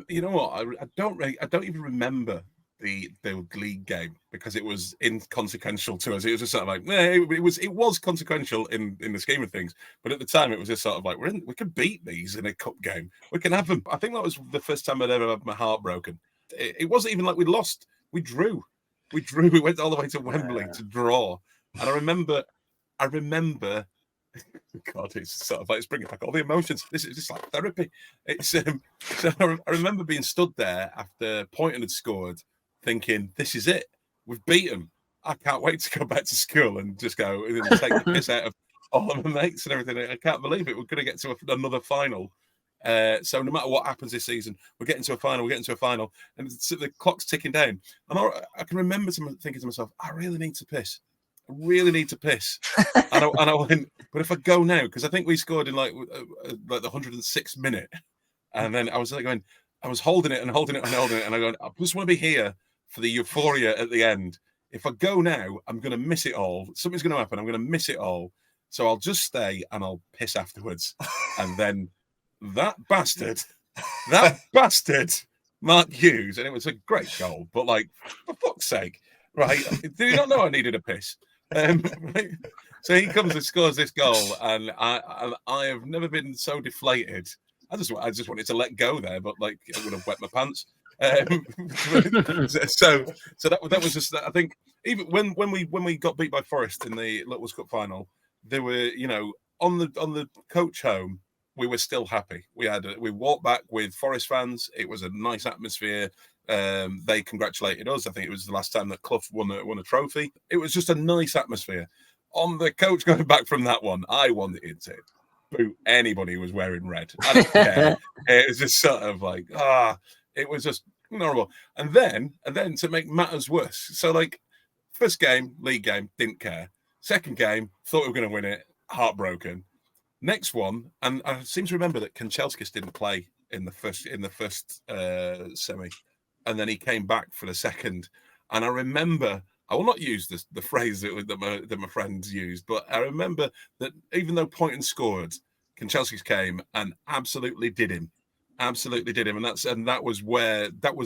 You know what? I don't even remember the league game because it was inconsequential to us. It was just sort of like, it was consequential in the scheme of things, but at the time it was just sort of like we could beat these in a cup game. We can have them. I think that was the first time I'd ever had my heart broken. It wasn't even like we lost. We drew. We went all the way to Wembley to draw. And I remember. God, it's sort of like it's bringing back all the emotions. This is just like therapy. It's so I remember being stood there after Poynton had scored, thinking, "This is it. We've beat them. I can't wait to go back to school and just go and take the piss out of all of my mates and everything. I can't believe it. We're going to get to another final." So no matter what happens this season, we're getting to a final, and the clock's ticking down. And I can remember thinking to myself, I really need to piss. And I went, but if I go now, because I think we scored in like the 106th minute, and then I was like going, I was holding it, and I go, I just want to be here for the euphoria at the end. If I go now, I'm going to miss it all. Something's going to happen. I'm going to miss it all. So I'll just stay and I'll piss afterwards, and then. That bastard, Mark Hughes, and it was a great goal, but like, for fuck's sake, right? Did he not know I needed a piss? Right? So he comes and scores this goal, and I have never been so deflated. I just wanted to let go there, but like, it would have wet my pants. So that was just, I think, even when we got beat by Forest in the Littlewoods Cup final, there were, on the coach home. We were still happy. We walked back with Forest fans. It was a nice atmosphere. They congratulated us. I think it was the last time that Clough won a trophy. It was just a nice atmosphere. On the coach going back from that one, I wanted to boot anybody who was wearing red. I don't care. It was just sort of like, it was just horrible. And then to make matters worse, so like first game, league game, didn't care. Second game, thought we were going to win it, heartbroken. Next one, and I seem to remember that Kanchelskis didn't play in the first semi, and then he came back for the second. And I remember, I will not use the phrase that my friends used, but I remember that even though Poynton scored, Kanchelskis came and absolutely did him, and that was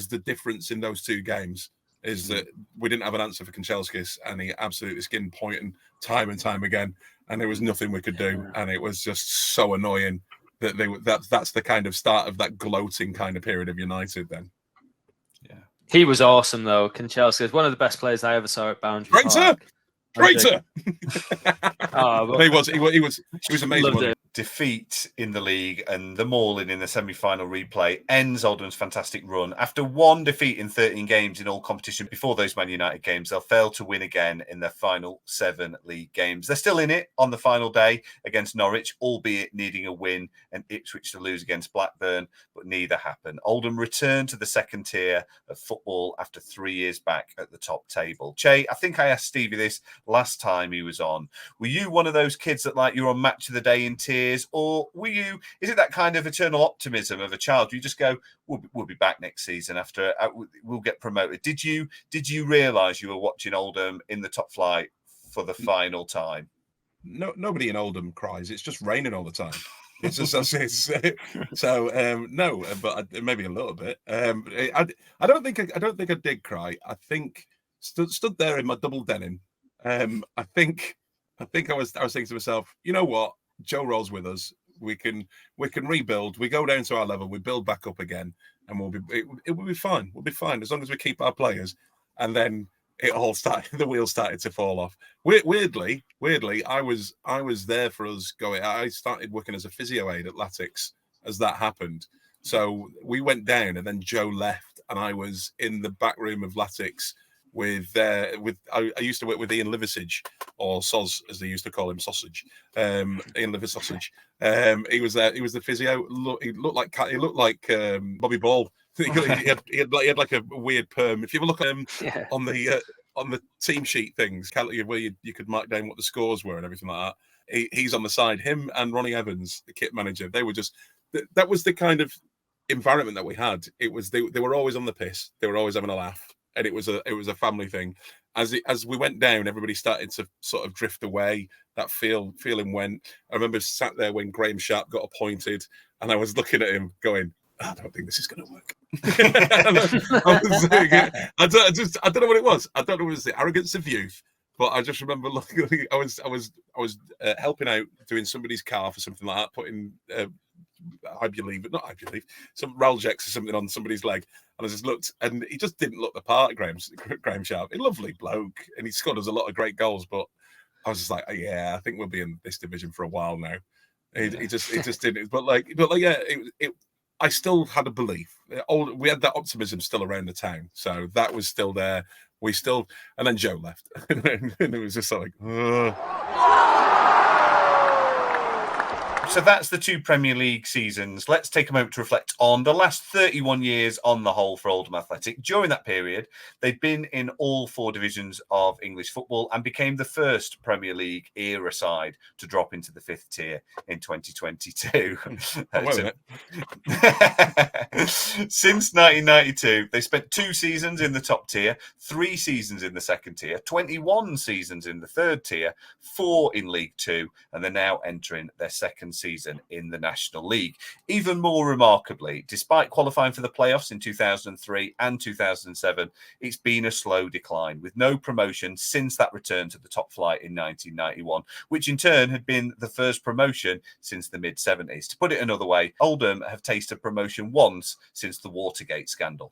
the difference in those 2 games. Is that we didn't have an answer for Kanchelskis, and he absolutely skinned Poynton time and time again, and there was nothing we could do, and it was just so annoying that that's the kind of start of that gloating kind of period of United. Then, yeah, he was awesome though. Kanchelskis, one of the best players I ever saw at Boundary Park. Traitor! Oh, he was amazing. defeat in the league and the mauling in the semi-final replay ends Oldham's fantastic run. After one defeat in 13 games in all competition before those Man United games, they'll fail to win again in their final 7 league games. They're still in it on the final day against Norwich, albeit needing a win, and Ipswich to lose against Blackburn, but neither happened. Oldham returned to the second tier of football after 3 years back at the top table. Che, I think I asked Stevie this last time he was on. Were you one of those kids that like you're on match of the day in tears? Or is it that kind of eternal optimism of a child? You just go, we'll be back next season after we'll get promoted. Did you realise you were watching Oldham in the top flight for the final time? No, nobody in Oldham cries. It's just raining all the time. It's just no, but maybe a little bit. I don't think I did cry. I think stood there in my double denim. I think I was thinking to myself, you know what? Joe rolls with us. We can rebuild. We go down to our level. We build back up again, and it will be fine. We'll be fine as long as we keep our players. And then it all started. The wheels started to fall off. Weirdly, I was there for us going. I started working as a physio aide at Latics as that happened. So we went down, and then Joe left, and I was in the back room of Latics I used to work with Ian Liversidge, or Soz as they used to call him, Sausage. Ian Liver Sausage. He was there. He was the physio. He looked like Bobby Ball. He had like a weird perm. If you ever look at him on the team sheet things, where you could mark down what the scores were and everything like that. He's on the side. Him and Ronnie Evans, the kit manager. They were just that was the kind of environment that we had. It was they were always on the piss. They were always having a laugh. And it was a family thing. As we went down, everybody started to sort of drift away. That feeling went. I remember sat there when Graham Sharp got appointed, and I was looking at him going, I don't think this is going to work. I don't know what it was. I don't know if it was the arrogance of youth, but I just remember looking. I was helping out doing somebody's car for something like that, putting some Raljecks or something on somebody's leg. And I just looked, and he just didn't look the part, Graham Sharp. A lovely bloke, and he scored us a lot of great goals. But I was just like, yeah, I think we'll be in this division for a while now. He just didn't. But I still had a belief. We had that optimism still around the town, so that was still there. And then Joe left, and it was just like. Ugh. So that's the 2 Premier League seasons. Let's take a moment to reflect on the last 31 years on the whole for Oldham Athletic. During that period, they've been in all 4 divisions of English football and became the first Premier League era side to drop into the 5th tier in 2022. Since 1992, they spent 2 seasons in the top tier, 3 seasons in the second tier, 21 seasons in the third tier, 4 in League 2, and they're now entering their second season in the National League. Even more remarkably, despite qualifying for the playoffs in 2003 and 2007, it's been a slow decline with no promotion since that return to the top flight in 1991, which in turn had been the first promotion since the mid-70s. To put it another way, Oldham have tasted promotion once since the Watergate scandal.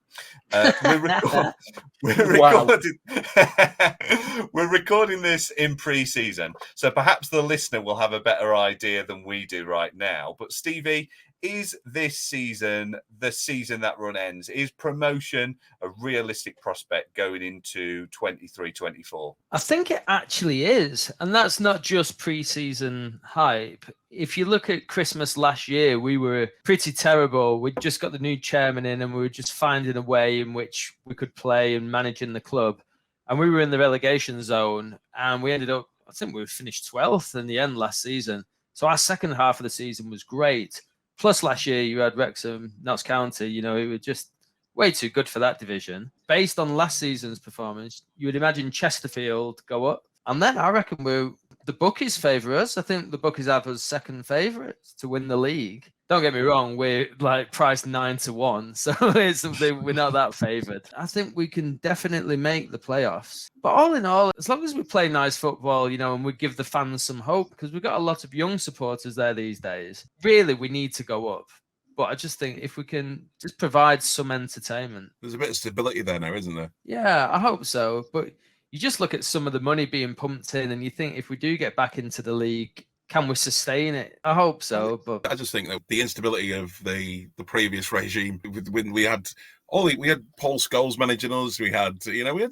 We're recording this in pre-season, so perhaps the listener will have a better idea than we do right now. But Stevie, is this season the season that run ends? Is promotion a realistic prospect going into 23-24? I think it actually is. And that's not just pre-season hype. If you look at Christmas last year, we were pretty terrible. We'd just got the new chairman in and we were just finding a way in which we could play and managing the club. And we were in the relegation zone and we ended up, I think we finished 12th in the end last season. So our second half of the season was great. Plus last year you had Wrexham, Notts County, it was just way too good for that division. Based on last season's performance, you would imagine Chesterfield go up. And then I reckon the bookies favour us. I think the bookies have us second favourites to win the league. Don't get me wrong, we're like priced 9-1, so it's something we're not that favoured. I think we can definitely make the playoffs. But all in all, as long as we play nice football, and we give the fans some hope, because we've got a lot of young supporters there these days. Really, we need to go up. But I just think if we can just provide some entertainment. There's a bit of stability there now, isn't there? Yeah, I hope so. But you just look at some of the money being pumped in and you think if we do get back into the league, can we sustain it? I hope so, but I just think that the instability of the previous regime, when we had Paul Scholes managing us, we had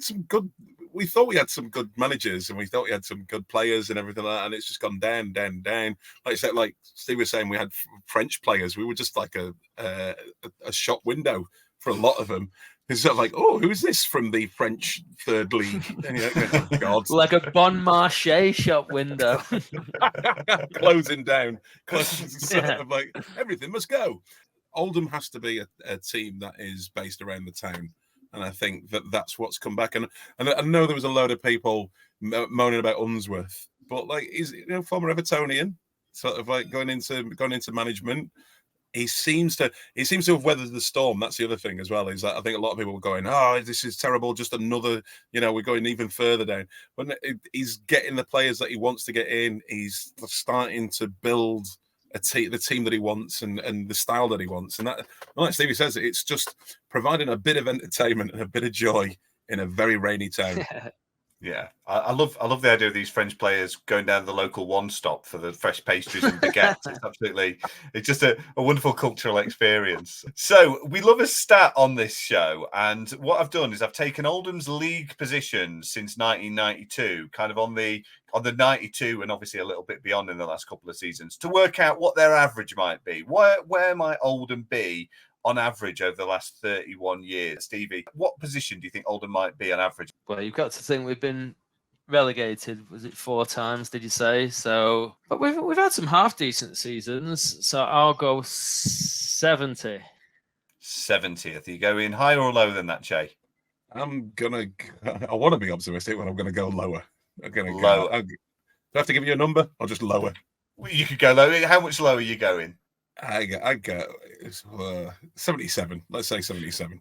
some good. We thought we had some good managers, and we thought we had some good players and everything like that, and it's just gone down. Like I said, like Steve was saying, we had French players. We were just like a shop window for a lot of them. It's sort of like, oh, who is this from the French third league? Oh, God. like a Bon Marché shop window. Closing down. Sort of like, everything must go. Oldham has to be a team that is based around the town. And I think that's what's come back. And I know there was a load of people moaning about Unsworth, but like he's former Evertonian, sort of like going into management. He seems to have weathered the storm. That's the other thing as well. Is that I think a lot of people were going, "Oh, this is terrible. Just another, we're going even further down." But he's getting the players that he wants to get in. He's starting to build the team that he wants and the style that he wants. And that, like Stevie says, it's just providing a bit of entertainment and a bit of joy in a very rainy town. Yeah, I love the idea of these French players going down the local one stop for the fresh pastries and baguettes. It's just a wonderful cultural experience. So we love a stat on this show, and what I've done is I've taken Oldham's league position since 1992, kind of on the 92, and obviously a little bit beyond in the last couple of seasons, to work out what their average might be. Where might Oldham be on average over the last 31 years? Stevie, what position do you think Oldham might be on average? Well, you've got to think we've been relegated. Was it 4 times? Did you say so? But we've had some half decent seasons. So I'll go 70. 70th. Are you going higher or lower than that, Che? I want to be optimistic, but I'm going to go lower. I'm going to go lower. Do I have to give you a number or just lower? Well, you could go lower. How much lower are you going? I go 77. Let's say 77.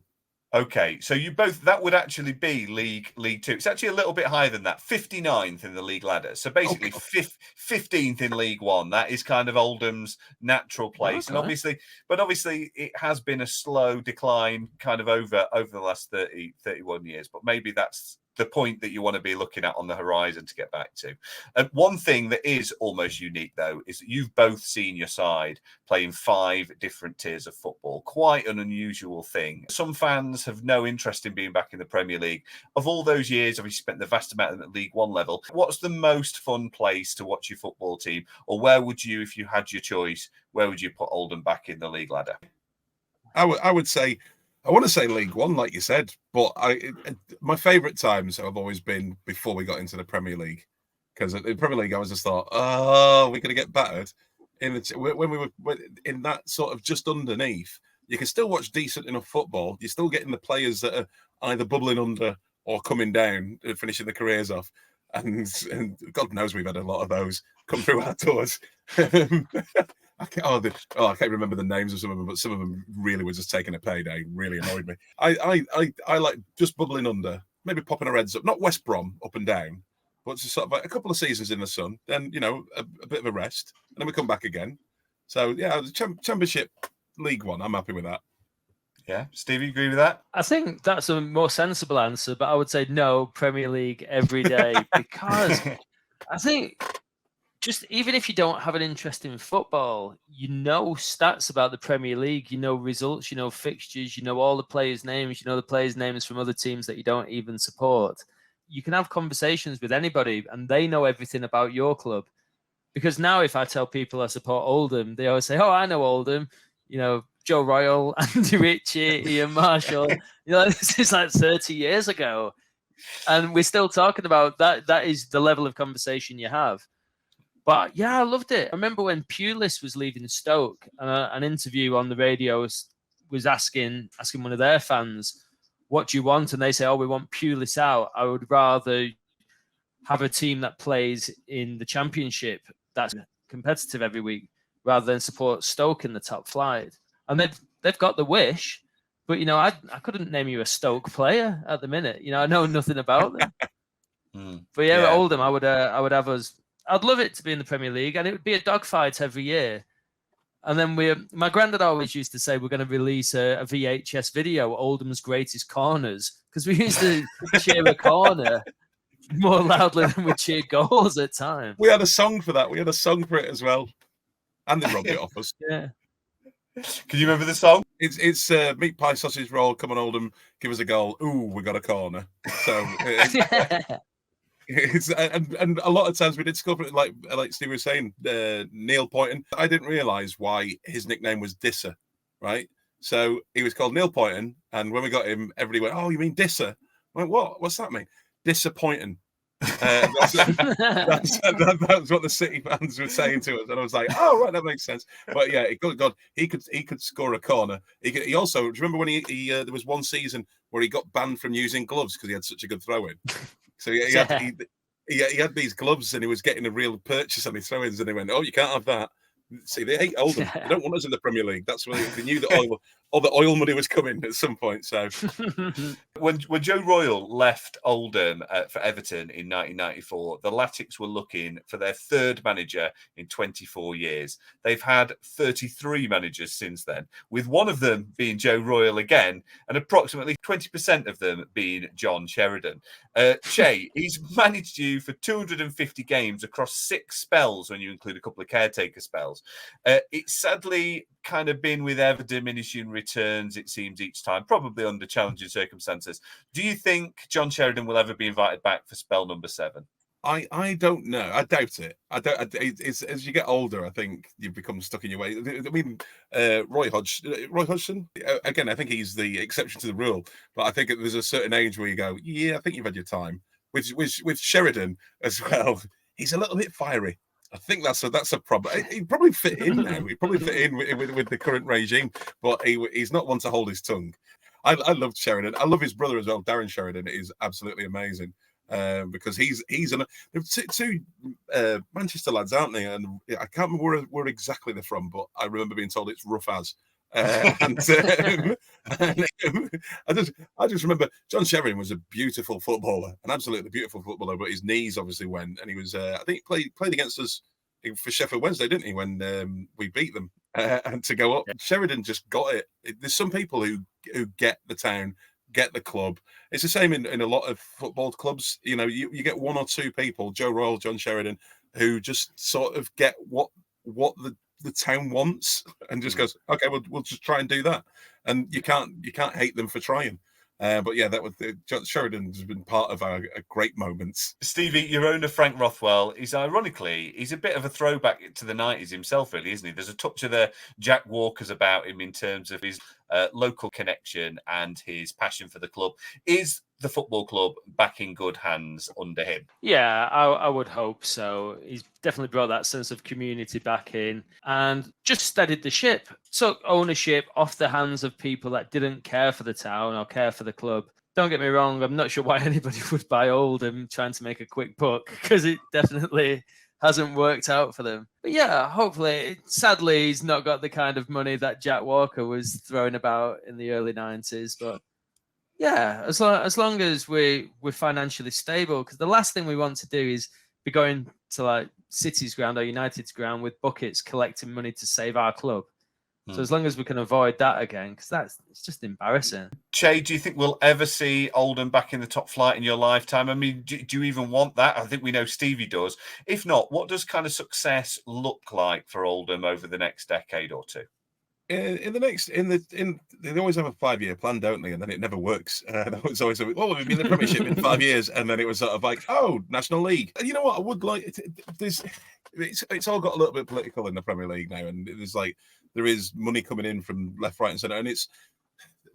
Okay, so you both, that would actually be League Two. It's actually a little bit higher than that. 59th in the league ladder. So basically 15th in League One. That is kind of Oldham's natural place. Okay. And obviously it has been a slow decline kind of over the last 31 years, but maybe that's the point that you want to be looking at on the horizon to get back to. One thing that is almost unique, though, is that you've both seen your side playing 5 different tiers of football. Quite an unusual thing. Some fans have no interest in being back in the Premier League. Of all those years, have you spent the vast amount of them at League One level? What's the most fun place to watch your football team? Or where would you, if you had your choice, where would you put Oldham back in the league ladder? I would say, I want to say League One, like you said, but my favourite times have always been before we got into the Premier League, because at the Premier League I was just thought, oh, we're going to get battered. When we were in that sort of just underneath, you can still watch decent enough football. You're still getting the players that are either bubbling under or coming down, finishing their careers off, and God knows we've had a lot of those come through our doors. I can't remember the names of some of them, but some of them really were just taking a payday. Really annoyed me. I like just bubbling under, maybe popping our heads up, not West Brom up and down, but just sort of like a couple of seasons in the sun, then a bit of a rest, and then we come back again. So yeah, the Championship League One, I'm happy with that. Yeah, Steve, you agree with that? I think that's a more sensible answer, but I would say no, Premier League every day, because I think, just even if you don't have an interest in football, you know stats about the Premier League, you know results, you know fixtures, you know all the players' names, you know the players' names from other teams that you don't even support. You can have conversations with anybody and they know everything about your club. Because now if I tell people I support Oldham, they always say, oh, I know Oldham, Joe Royal, Andy Ritchie, Ian Marshall. This is like 30 years ago. And we're still talking about that. That is the level of conversation you have. But yeah, I loved it. I remember when Pulis was leaving Stoke, an interview on the radio was asking one of their fans, what do you want? And they say, oh, we want Pulis out. I would rather have a team that plays in the Championship that's competitive every week rather than support Stoke in the top flight. And they've got the wish, but, I couldn't name you a Stoke player at the minute. I know nothing about them. But yeah, Oldham, I would have us. I'd love it to be in the Premier League, and it would be a dogfight every year. And then my granddad always used to say we're going to release a VHS video, Oldham's Greatest Corners, because we used to share a corner more loudly than we cheered goals at times. We had a song for that. We had a song for it as well. And they robbed it off us. Yeah. Can you remember the song? It's meat pie sausage roll. Come on, Oldham, give us a goal. Ooh, we got a corner. So it's and a lot of times we did score for it, like Steve was saying, Neil Poynton. I didn't realise why his nickname was Disser, right? So he was called Neil Poynton, and when we got him, everybody went, "Oh, you mean Disser?" I went, "What? What's that mean?" Disappointing. That's what the City fans were saying to us, and I was like, "Oh, right, that makes sense." But yeah, God, he could score a corner. He also, do you remember when he there was one season where he got banned from using gloves because he had such a good throw-in. So he had these gloves, and he was getting a real purchase on his throw-ins, and they went, "Oh, you can't have that." See, they hate Oldham. They don't want us in the Premier League. That's why they knew that all the oil money was coming at some point. So when Joe Royle left Oldham for Everton in 1994, the Latics were looking for their third manager in 24 years. They've had 33 managers since then, with one of them being Joe Royle again, and approximately 20% of them being John Sheridan. Che, he's managed you for 250 games across 6 spells when you include a couple of caretaker spells. It's sadly kind of been with ever diminishing returns, it seems, each time, probably under challenging circumstances. Do you think John Sheridan will ever be invited back for spell number 7? I don't know. I doubt it. It's as you get older, I think you become stuck in your way. I mean, Roy Hodgson. Again, I think he's the exception to the rule. But I think there's a certain age where you go, yeah, I think you've had your time. With Sheridan as well, he's a little bit fiery. I think that's a problem. He'd probably fit in now. He'd probably fit in with the current regime, but he's not one to hold his tongue. I love Sheridan. I love his brother as well. Darren Sheridan is absolutely amazing. Because he's two Manchester lads, aren't they? And I can't remember where exactly they're from, but I remember being told it's rough as. I just remember John Sheridan was a beautiful footballer, an absolutely beautiful footballer, but his knees obviously went, and he was I think he played against us for Sheffield Wednesday, didn't he, when we beat them and to go up. Yeah. Sheridan just got it. There's some people who get the town, get the club. It's the same in a lot of football clubs. You know, you get one or two people, Joe Royle, John Sheridan, who just sort of get what the town wants and just goes, okay, we'll just try and do that. And you can't hate them for trying. But yeah, Sheridan's been part of our great moments. Stevie, your owner Frank Rothwell he's a bit of a throwback to the 90s himself, really, isn't he? There's a touch of the Jack Walkers about him in terms of his local connection and his passion for the club. Is the football club back in good hands under him? Yeah, I would hope so. He's definitely brought that sense of community back in and just steadied the ship, took ownership off the hands of people that didn't care for the town or care for the club. Don't get me wrong, I'm not sure why anybody would buy Oldham trying to make a quick buck, because it definitely hasn't worked out for them. But yeah, hopefully, sadly, he's not got the kind of money that Jack Walker was throwing about in the early 90s, but yeah, as long as we're financially stable, because the last thing we want to do is be going to like City's ground or United's ground with buckets collecting money to save our club. So as long as we can avoid that again, because it's just embarrassing. Che, do you think we'll ever see Oldham back in the top flight in your lifetime? I mean, do you even want that? I think we know Stevie does. If not, what does kind of success look like for Oldham over the next decade or two? They always have a 5-year plan, don't they? And then it never works. That was always we've been in the Premiership in 5 years, and then it was sort of like, oh, National League. And you know what? I would like it's all got a little bit political in the Premier League now, and there is money coming in from left, right, and centre, and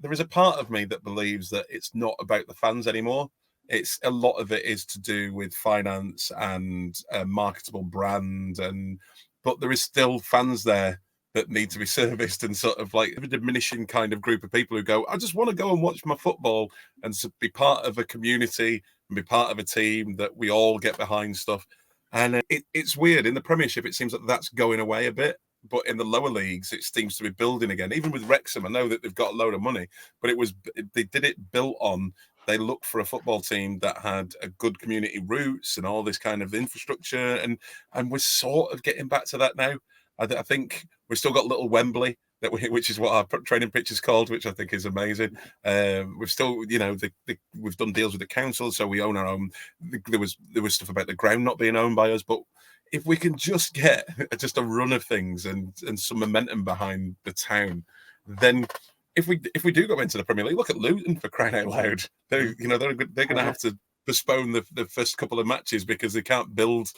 there is a part of me that believes that it's not about the fans anymore. It's a lot of it is to do with finance and a marketable brand, but there is still fans there that need to be serviced, and sort of like a diminishing kind of group of people who go, I just want to go and watch my football and be part of a community and be part of a team that we all get behind stuff. And it's weird. In the Premiership, it seems like that's going away a bit. But in the lower leagues, it seems to be building again. Even with Wrexham, I know that they've got a load of money, but they did it built on, they looked for a football team that had a good community roots and all this kind of infrastructure. And we're sort of getting back to that now. I think we've still got little Wembley which is what our training pitch is called, which I think is amazing. We've still, we've done deals with the council, so we own our own. There was stuff about the ground not being owned by us, but if we can just get just a run of things and some momentum behind the town, then if we do go into the Premier League, look at Luton, for crying out loud. They're going to have to postpone the first couple of matches because they can't build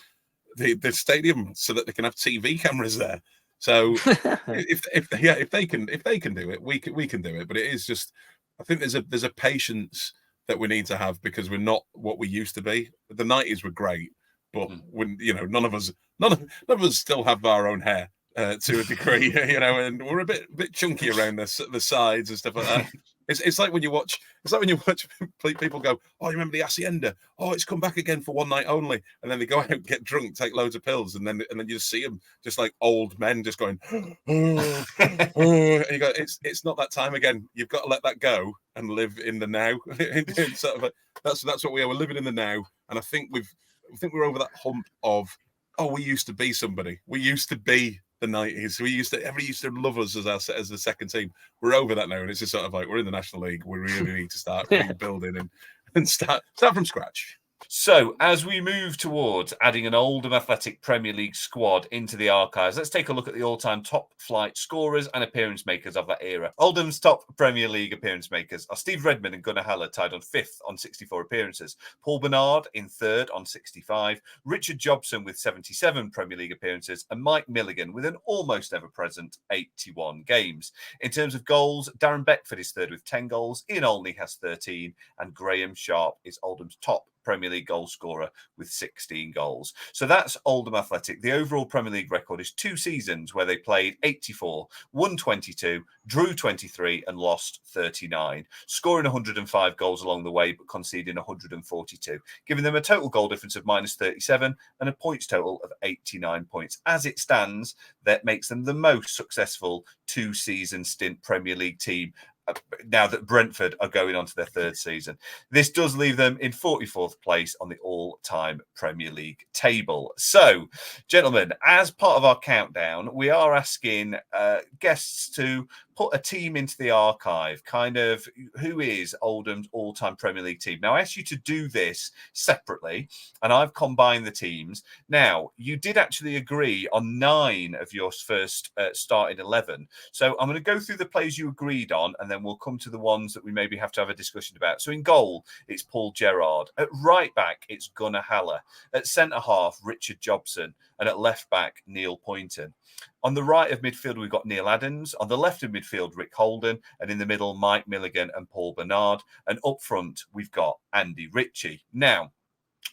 the stadium so that they can have TV cameras there. So if they can do it, we can do it. But it is just, I think there's a patience that we need to have because we're not what we used to be. The 90s were great, but when none of us still have our own hair to a degree, and we're a bit chunky around the sides and stuff like that. It's like when you watch people go, oh, you remember the Hacienda? Oh, it's come back again for one night only, and then they go out and get drunk, take loads of pills, and then you just see them just like old men just going, oh, and you go, it's not that time again. You've got to let that go and live in the now. Sort of that's what we are. We're living in the now, and I think we're over that hump of, oh, we used to be somebody. We used to be the 90s. Everybody used to love us as the second team. We're over that now, and it's just sort of like we're in the National League. We really need to start rebuilding and start from scratch. So, as we move towards adding an Oldham Athletic Premier League squad into the archives, let's take a look at the all-time top-flight scorers and appearance makers of that era. Oldham's top Premier League appearance makers are Steve Redmond and Gunnar Haller, tied on 5th on 64 appearances. Paul Bernard in 3rd on 65. Richard Jobson with 77 Premier League appearances. And Mike Milligan with an almost ever-present 81 games. In terms of goals, Darren Beckford is 3rd with 10 goals. Ian Olney has 13. And Graham Sharp is Oldham's top Premier League goal scorer with 16 goals. So that's Oldham Athletic. The overall Premier League record is 2 seasons where they played 84, won 22, drew 23 and lost 39, scoring 105 goals along the way but conceding 142, giving them a total goal difference of minus 37 and a points total of 89 points. As it stands, that makes them the most successful 2-season stint Premier League team now that Brentford are going on to their 3rd season. This does leave them in 44th place on the all-time Premier League table. So, gentlemen, as part of our countdown, we are asking guests to put a team into the archive, kind of who is Oldham's all-time Premier League team. Now, I asked you to do this separately, and I've combined the teams. Now, you did actually agree on 9 of your first starting 11. So I'm going to go through the players you agreed on, and then we'll come to the ones that we maybe have to have a discussion about. So in goal, it's Paul Gerrard. At right back, it's Gunnar Haller. At centre-half, Richard Jobson. And at left-back, Neil Poynton. On the right of midfield, we've got Neil Adams. On the left of midfield, Rick Holden. And in the middle, Mike Milligan and Paul Bernard. And up front, we've got Andy Ritchie. Now,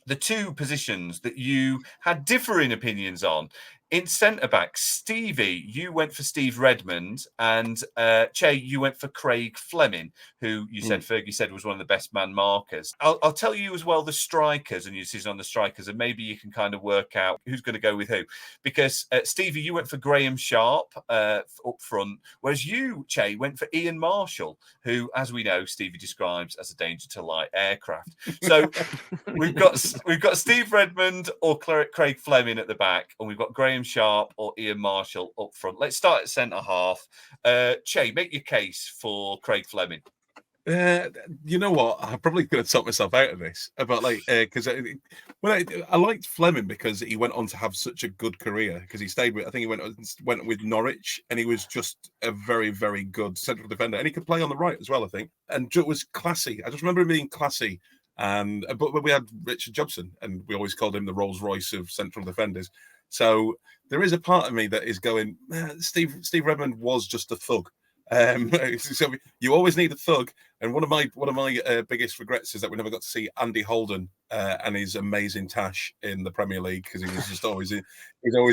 the 2 positions that you had differing opinions on. In centre-back, Stevie, you went for Steve Redmond, and Che, you went for Craig Fleming, who you said Fergie said was one of the best man markers. I'll tell you as well the strikers and your decision on the strikers, and maybe you can kind of work out who's going to go with who. Because Stevie, you went for Graham Sharp up front, whereas you, Che, went for Ian Marshall, who, as we know, Stevie describes as a danger to light aircraft. So we've got Steve Redmond or Craig Fleming at the back, and we've got Graham Sharp or Ian Marshall up front. Let's start at centre half. Che, make your case for Craig Fleming. You know what? I'm probably going to talk myself out of this, but because I liked Fleming because he went on to have such a good career because he stayed with. I think he went with Norwich, and he was just a very, very good central defender, and he could play on the right as well, I think, and it was classy. I just remember him being classy. But we had Richard Jobson, and we always called him the Rolls Royce of central defenders. So there is a part of me that is going, Steve Redmond was just a thug. So you always need a thug, and one of my biggest regrets is that we never got to see Andy Holden and his amazing tash in the Premier League because he was just always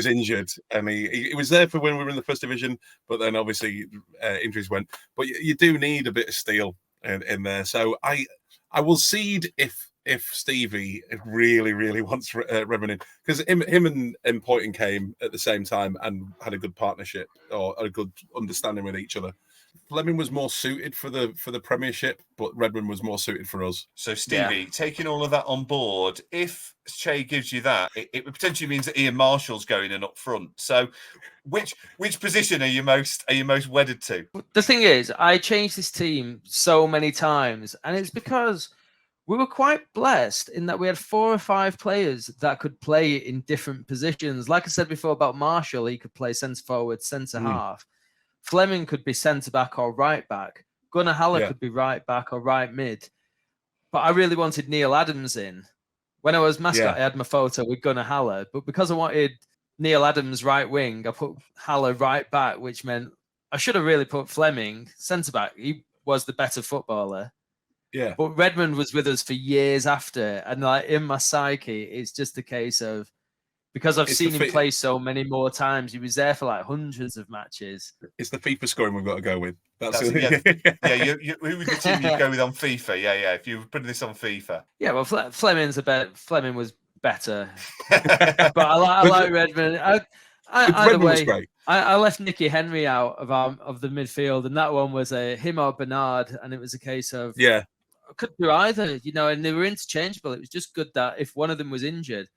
injured, and he was there for when we were in the First Division, but then obviously injuries went. But you do need a bit of steel in there. So I will cede if Stevie really, really wants Redmond in, because him and Poynton came at the same time and had a good partnership or a good understanding with each other. Fleming was more suited for the Premiership, but Redmond was more suited for us. So, Stevie, taking all of that on board, if Che gives you that, it potentially means that Ian Marshall's going in up front. So, which position are you most wedded to? The thing is, I changed this team so many times, and it's because we were quite blessed in that we had 4 or 5 players that could play in different positions. Like I said before about Marshall, he could play centre forward, centre half. Fleming could be centre back or right back. Gunnar Haller could be right back or right mid. But I really wanted Neil Adams in. When I was mascot, I had my photo with Gunnar Haller. But because I wanted Neil Adams right wing, I put Haller right back, which meant I should have really put Fleming centre back. He was the better footballer. Yeah. But Redmond was with us for years after. And like in my psyche, it's just a case of, because I've seen him play so many more times, he was there for like hundreds of matches. It's the FIFA scoring we've got to go with. Who was the team you'd go with on FIFA? Yeah. If you were putting this on FIFA. Yeah, well, Fleming was better. But I like Redmond. Either way, great. I left Nicky Henry out of the midfield, and that one was him or Bernard, and it was a case of I could do either, and they were interchangeable. It was just good that if one of them was injured.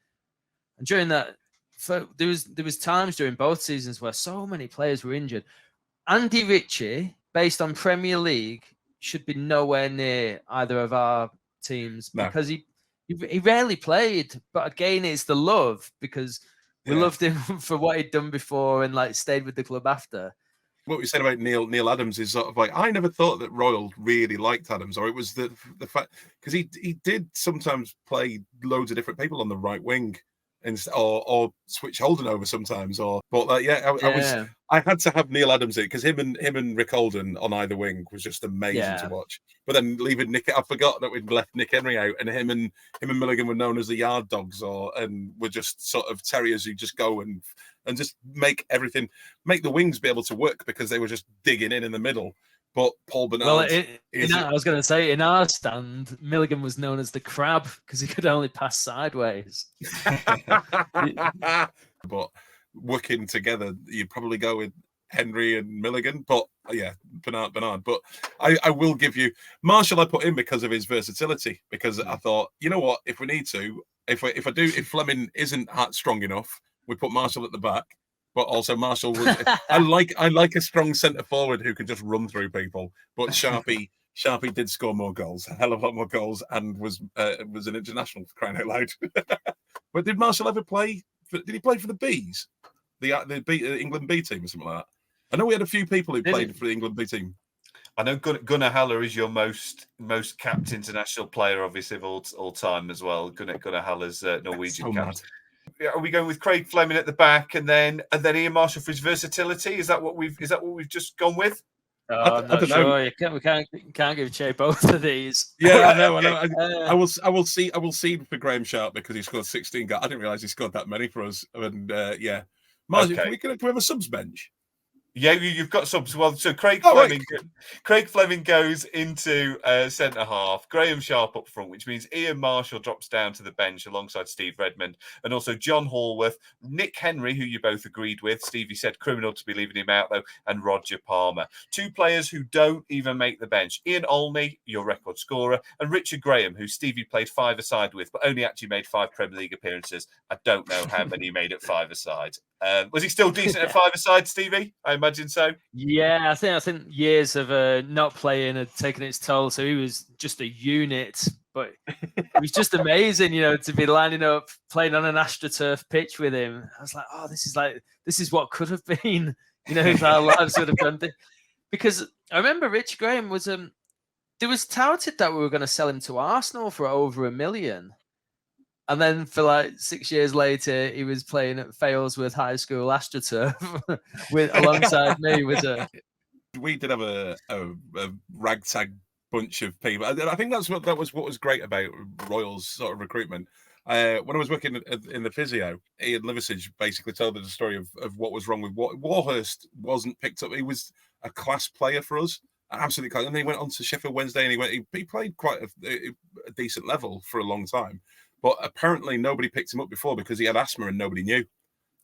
And during that, there was times during both seasons where so many players were injured. Andy Ritchie, based on Premier League, should be nowhere near either of our teams because he rarely played. But again, it's the love because we loved him for what he'd done before and like stayed with the club after. What we said about Neil Adams is sort of like, I never thought that Royal really liked Adams, or it was the fact because he did sometimes play loads of different people on the right wing. Or switch Holden over sometimes, I had to have Neil Adams in because him and Rick Holden on either wing was just amazing to watch. But then leaving Nick, I forgot that we'd left Nick Henry out, and him and Milligan were known as the yard dogs, and were just sort of terriers who just go and just make the wings be able to work because they were just digging in the middle. But Paul Bernard. Well, I was going to say, in our stand, Milligan was known as the crab because he could only pass sideways. But working together, you'd probably go with Henry and Milligan. But Bernard. But I will give you Marshall. I put in because of his versatility. Because I thought, you know what, if we need to, if Fleming isn't strong enough, we put Marshall at the back. But also Marshall was, I like a strong centre forward who can just run through people. But Sharpie did score more goals, a hell of a lot more goals, and was an international for crying out loud. But did Marshall ever play? Did he play for the Bees, the England B team or something like that? I know we had a few people who played for the England B team. I know Gunnar Haller is your most capped international player, obviously of all time as well. Gunnar Haller's Norwegian captain. Are we going with Craig Fleming at the back and then Ian Marshall for his versatility? Is that what we've just gone with? I'm not sure. We can't give Che both of these. Yeah, I know. I will see for Graham Sharp because he scored 16 goals. I didn't realise he scored that many for us. And Marshall, can we have a subs bench? Yeah, you've got subs. Well, so Craig Fleming goes into centre half. Graham Sharp up front, which means Ian Marshall drops down to the bench alongside Steve Redmond, and also John Hallworth, Nick Henry, who you both agreed with. Stevie said criminal to be leaving him out though, and Roger Palmer. 2 players who don't even make the bench: Ian Olney, your record scorer, and Richard Graham, who Stevie played 5-a-side with, but only actually made 5 Premier League appearances. I don't know how many he made at 5-a-side. Was he still decent at 5-a-side, Stevie? I imagine so. Yeah, I think years of not playing had taken its toll. So he was just a unit, but it was just amazing, to be lining up, playing on an AstroTurf pitch with him. I was like, oh, this is what could have been, if our lives would have gone. Because I remember Rich Graham was it was touted that we were going to sell him to Arsenal for over $1 million. And then for like 6 years later, he was playing at Failsworth High School AstroTurf alongside me. We did have a ragtag bunch of people. I think that was what was great about Royal's sort of recruitment. When I was working in the physio, Ian Liversidge basically told us the story of what was wrong with Warhurst wasn't picked up. He was a class player for us. Absolutely class. And then he went on to Sheffield Wednesday and he played quite a decent level for a long time. But apparently nobody picked him up before because he had asthma and nobody knew.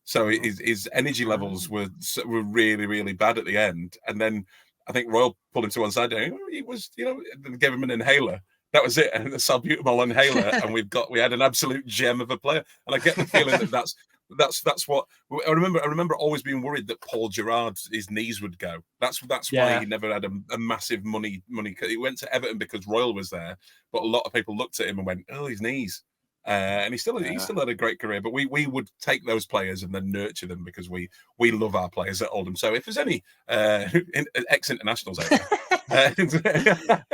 So his energy levels were really, really bad at the end. And then I think Royal pulled him to one side. He was, gave him an inhaler. That was it, and a salbutamol inhaler, and we had an absolute gem of a player. And I get the feeling that's what I remember. I remember always being worried that Paul Gerrard, his knees would go. That's why he never had a massive money. He went to Everton because Royal was there, but a lot of people looked at him and went, "Oh, his knees." And he still had a great career. But we would take those players and then nurture them because we love our players at Oldham. So if there's any ex-internationals out there.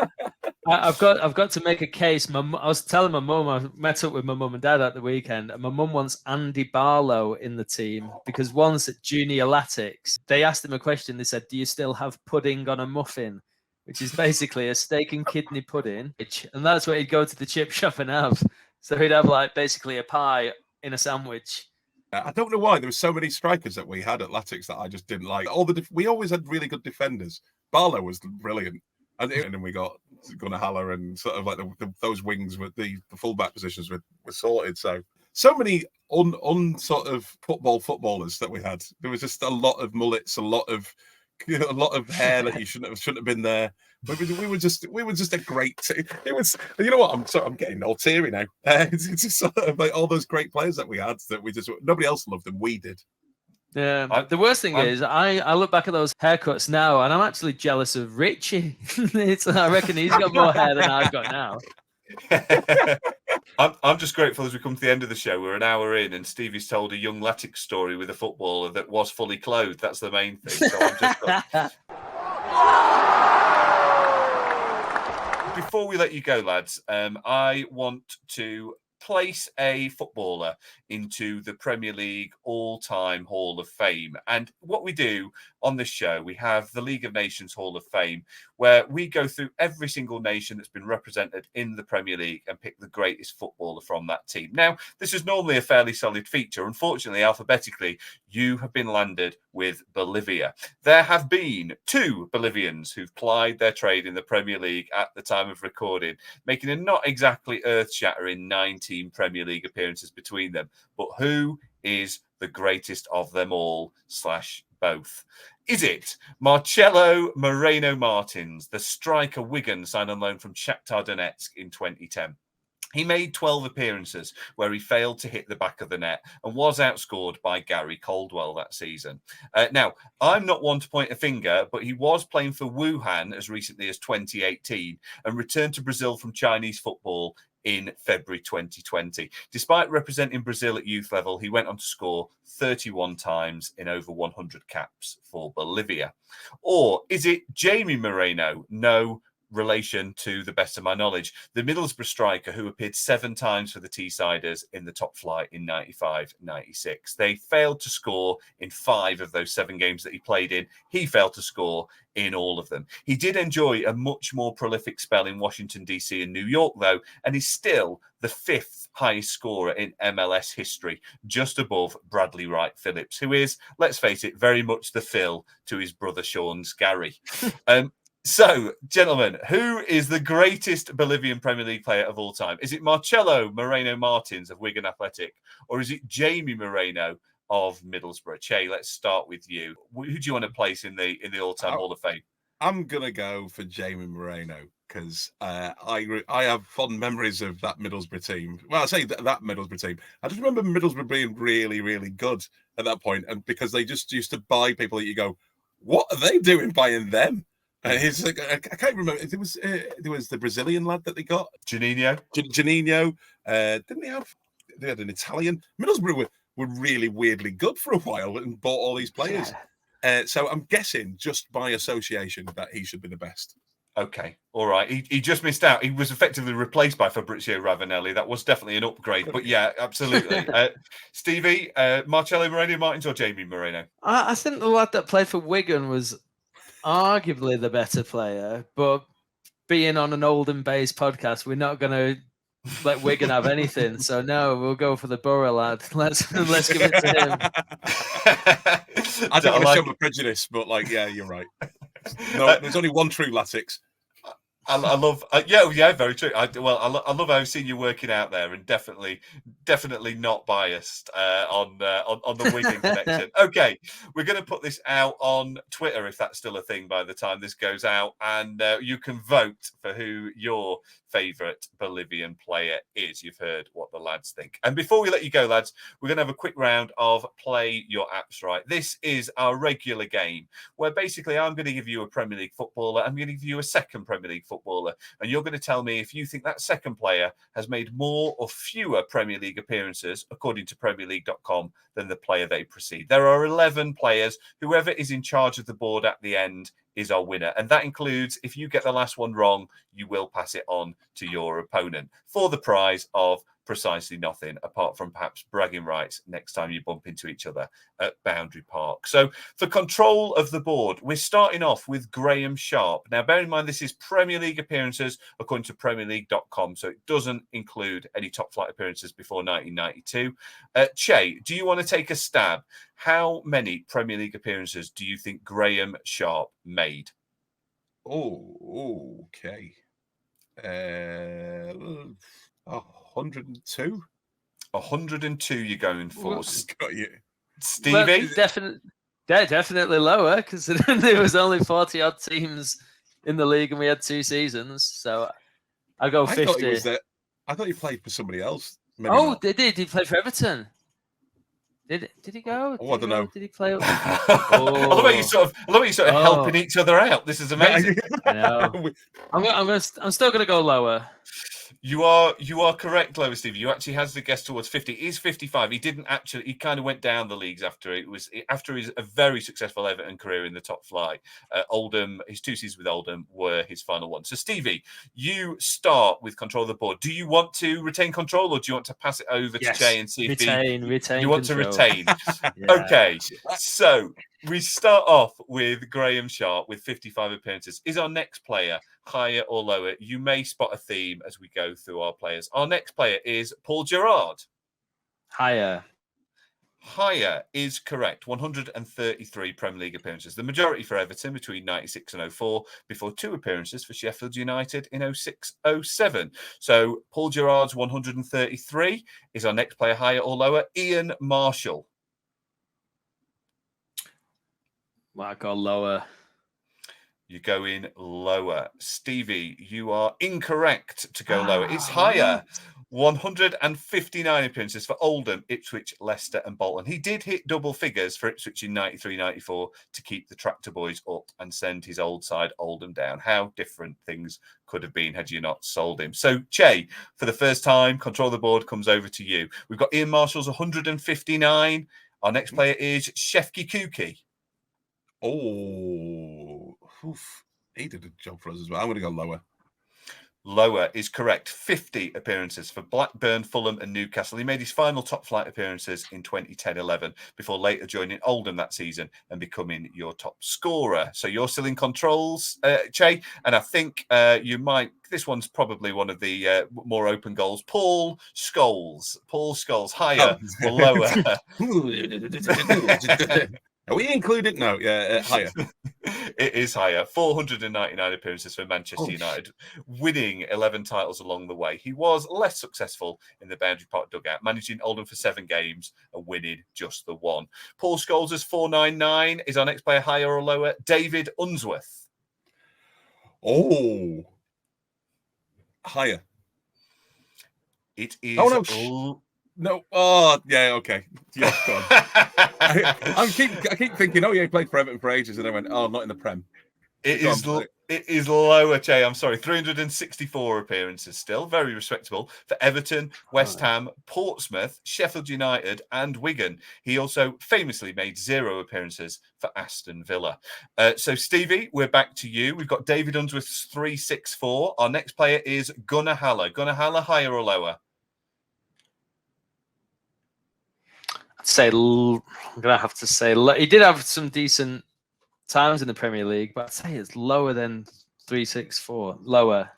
I've got to make a case. I was telling my mum, I met up with my mum and dad at the weekend, and my mum wants Andy Barlow in the team because once at Junior Latics, they asked him a question. They said, "Do you still have pudding on a muffin?" Which is basically a steak and kidney pudding, and that's what he'd go to the chip shop and have. So he'd have like basically a pie in a sandwich. I don't know why there were so many strikers that we had at Latics that I just didn't like. We always had really good defenders. Barlow was brilliant. And then we got Gunnar Haller and sort of like those wings with the fullback positions were sorted. So many sort of footballers that we had. There was just a lot of mullets, a lot of hair that you shouldn't have been there. But we were just a great team. It was, you know what? I'm getting all teary now. It's just sort of like all those great players that we had that nobody else loved them. We did. Yeah, the worst thing is I look back at those haircuts now and I'm actually jealous of Richie. I reckon he's got more hair than I've got now. I'm just grateful as we come to the end of the show. We're an hour in and Stevie's told a young Latics story with a footballer that was fully clothed. That's the main thing. So I'm just Before we let you go, lads, I want to place a footballer into the Premier League all-time Hall of Fame. And what we do on this show, we have the League of Nations Hall of Fame, where we go through every single nation that's been represented in the Premier League and pick the greatest footballer from that team. Now, this is normally a fairly solid feature. Unfortunately, alphabetically, you have been landed with Bolivia. There have been 2 Bolivians who've plied their trade in the Premier League at the time of recording, making a not exactly earth-shattering 19 Premier League appearances between them. But who is the greatest of them all / both? Is it Marcelo Moreno Martins, the striker Wigan signed on loan from Shakhtar Donetsk in 2010? He made 12 appearances where he failed to hit the back of the net and was outscored by Gary Caldwell that season. Now, I'm not one to point a finger, but he was playing for Wuhan as recently as 2018 and returned to Brazil from Chinese football in February 2020. Despite representing Brazil at youth level, he went on to score 31 times in over 100 caps for Bolivia. Or is it Jamie Moreno? No relation to the best of my knowledge. The Middlesbrough striker who appeared 7 times for the Teesiders in the top flight in 95-96. They failed to score in 5 of those 7 games that he played in. He failed to score in all of them. He did enjoy a much more prolific spell in Washington, D.C. and New York, though, and is still the 5th highest scorer in MLS history, just above Bradley Wright Phillips, who is, let's face it, very much the Phil to his brother Sean's Gary. So, gentlemen, who is the greatest Bolivian Premier League player of all time? Is it Marcelo Moreno Martins of Wigan Athletic, or is it Jamie Moreno of Middlesbrough? Che, let's start with you. Who do you want to place in the all-time Hall of Fame? I'm gonna go for Jamie Moreno because I have fond memories of that Middlesbrough team. Well, I say that Middlesbrough team. I just remember Middlesbrough being really, really good at that point, and because they just used to buy people that you go, what are they doing buying them? He's like, I can't remember. There was the Brazilian lad that they got, Juninho. Juninho. Didn't they have? They had an Italian. Middlesbrough were really weirdly good for a while and bought all these players. Yeah. So I'm guessing just by association that he should be the best. Okay, all right. He just missed out. He was effectively replaced by Fabrizio Ravanelli. That was definitely an upgrade. But yeah, absolutely. Stevie, Marcelo Moreno Martins or Jamie Moreno? I think the lad that played for Wigan was arguably the better player, but being on an Oldham-based podcast, we're not going to let Wigan have anything. So no, we'll go for the Borough lad. Let's give it to him. I don't want to show my prejudice, but yeah, you're right. No, there's only one true Latics. I love, yeah, very true. I love how I've seen you working out there, and definitely not biased on the Wigan connection. Okay, we're going to put this out on Twitter if that's still a thing by the time this goes out, and you can vote for who your favourite Bolivian player is. You've heard what the lads think. And before we let you go, lads, we're going to have a quick round of Play Your Apps Right. This is our regular game where basically I'm going to give you a Premier League footballer. I'm going to give you a second Premier League footballer. And you're going to tell me if you think that second player has made more or fewer Premier League appearances, according to PremierLeague.com, than the player they precede. There are 11 players. Whoever is in charge of the board at the end is our winner. And that includes, if you get the last one wrong, you will pass it on to your opponent for the prize of precisely nothing, apart from perhaps bragging rights next time you bump into each other at Boundary Park. So for control of the board, we're starting off with Graham Sharp. Now, bear in mind, this is Premier League appearances according to PremierLeague.com, so it doesn't include any top flight appearances before 1992. Che, do you want to take a stab? How many Premier League appearances do you think Graham Sharp made? Oh, okay. 102. 102 you're going for. Got you. Stevie? Well, definitely lower, because there was only 40 odd teams in the league and we had 2 seasons. So I go 50. I thought he played for somebody else. Maybe not. Did he? Did he play for Everton? Did he go? I don't know. Did he play? I love how you sort of helping each other out. This is amazing. I know. I'm still gonna go lower. You are correct, Lower Steve. You actually has the guess towards 50. He's 55. He didn't actually. He kind of went down the leagues after his a very successful Everton career in the top flight. Oldham, his 2 seasons with Oldham were his final one. So Stevie, you start with control of the board. Do you want to retain control, or do you want to pass it over to Che and see if retain? You want control. to retain? Yeah. Okay. So we start off with Graham Sharp with 55 appearances. Is our next player higher or lower? You may spot a theme as we go through our players. Our next player is Paul Gerrard. Higher. Higher is correct. 133 Premier League appearances. The majority for Everton between 96 and 04, before 2 appearances for Sheffield United in 06-07. So Paul Gerrard's 133. Is our next player higher or lower? Ian Marshall. Well, I go lower. You go in lower. Stevie, you are incorrect to go lower. It's higher. 159 appearances for Oldham, Ipswich, Leicester and Bolton. He did hit double figures for Ipswich in 93-94 to keep the Tractor Boys up and send his old side Oldham down. How different things could have been had you not sold him. So, Che, for the first time, control of the board comes over to you. We've got Ian Marshall's 159. Our next player is Shefki Kuki. Oh, he did a job for us as well. I'm going to go lower. Lower is correct. 50 appearances for Blackburn, Fulham and Newcastle. He made his final top flight appearances in 2010-11 before later joining Oldham that season and becoming your top scorer. So you're still in controls, Che, and I think you might. This one's probably one of the more open goals. Paul Scholes. Higher or lower? Are we included? No, higher. It is higher. 499 appearances for Manchester United, winning 11 titles along the way. He was less successful in the Boundary Park dugout, managing Oldham for 7 games and winning just the 1. Paul Scholes is 499. Is our next player higher or lower? David Unsworth. Oh, higher. It is. Oh no. No. Oh, yeah. Okay. Yeah. Go on. I keep thinking, he played for Everton for ages, and I went, not in the Prem. It is lower, Che. I'm sorry. 364 appearances still. Very respectable for Everton, West Ham, Portsmouth, Sheffield United and Wigan. He also famously made 0 appearances for Aston Villa. So, Stevie, we're back to you. We've got David Unsworth's 364. Our next player is Gunnar Haller. Gunnar Haller, higher or lower? I'm gonna have to say he did have some decent times in the Premier League, but I'd say it's lower than 364. Lower.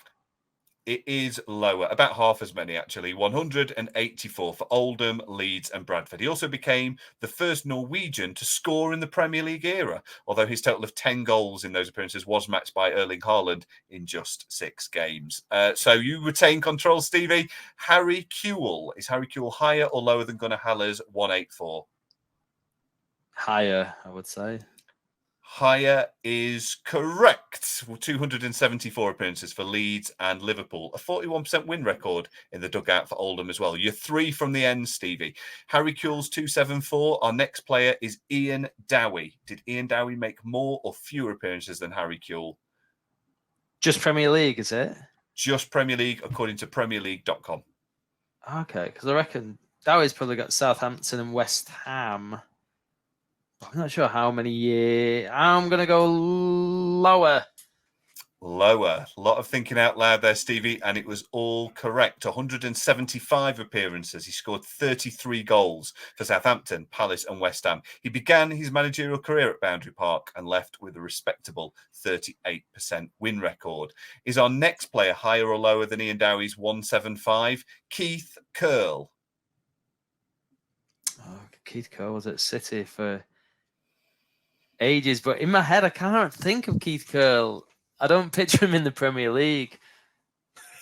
It is lower, about half as many actually, 184 for Oldham, Leeds and Bradford. He also became the first Norwegian to score in the Premier League era, although his total of 10 goals in those appearances was matched by Erling Haaland in just 6 games. So you retain control, Stevie. Harry Kewell. Is Harry Kewell higher or lower than Gunnar Haller's 184? Higher, I would say. Higher is correct. 274 appearances for Leeds and Liverpool. A 41% win record in the dugout for Oldham as well. You're 3 from the end, Stevie. Harry Kewell's 274. Our next player is Ian Dowie. Did Ian Dowie make more or fewer appearances than Harry Kewell? Just Premier League, is it? Just Premier League, according to PremierLeague.com. Okay, because I reckon Dowie's probably got Southampton and West Ham. I'm not sure how many years. I'm going to go lower. Lower. A lot of thinking out loud there, Stevie, and it was all correct. 175 appearances. He scored 33 goals for Southampton, Palace and West Ham. He began his managerial career at Boundary Park and left with a respectable 38% win record. Is our next player higher or lower than Ian Dowie's 175? Keith Curle. Oh, Keith Curle was at City for ages, but in my head, I can't think of Keith Curle. I don't picture him in the Premier League.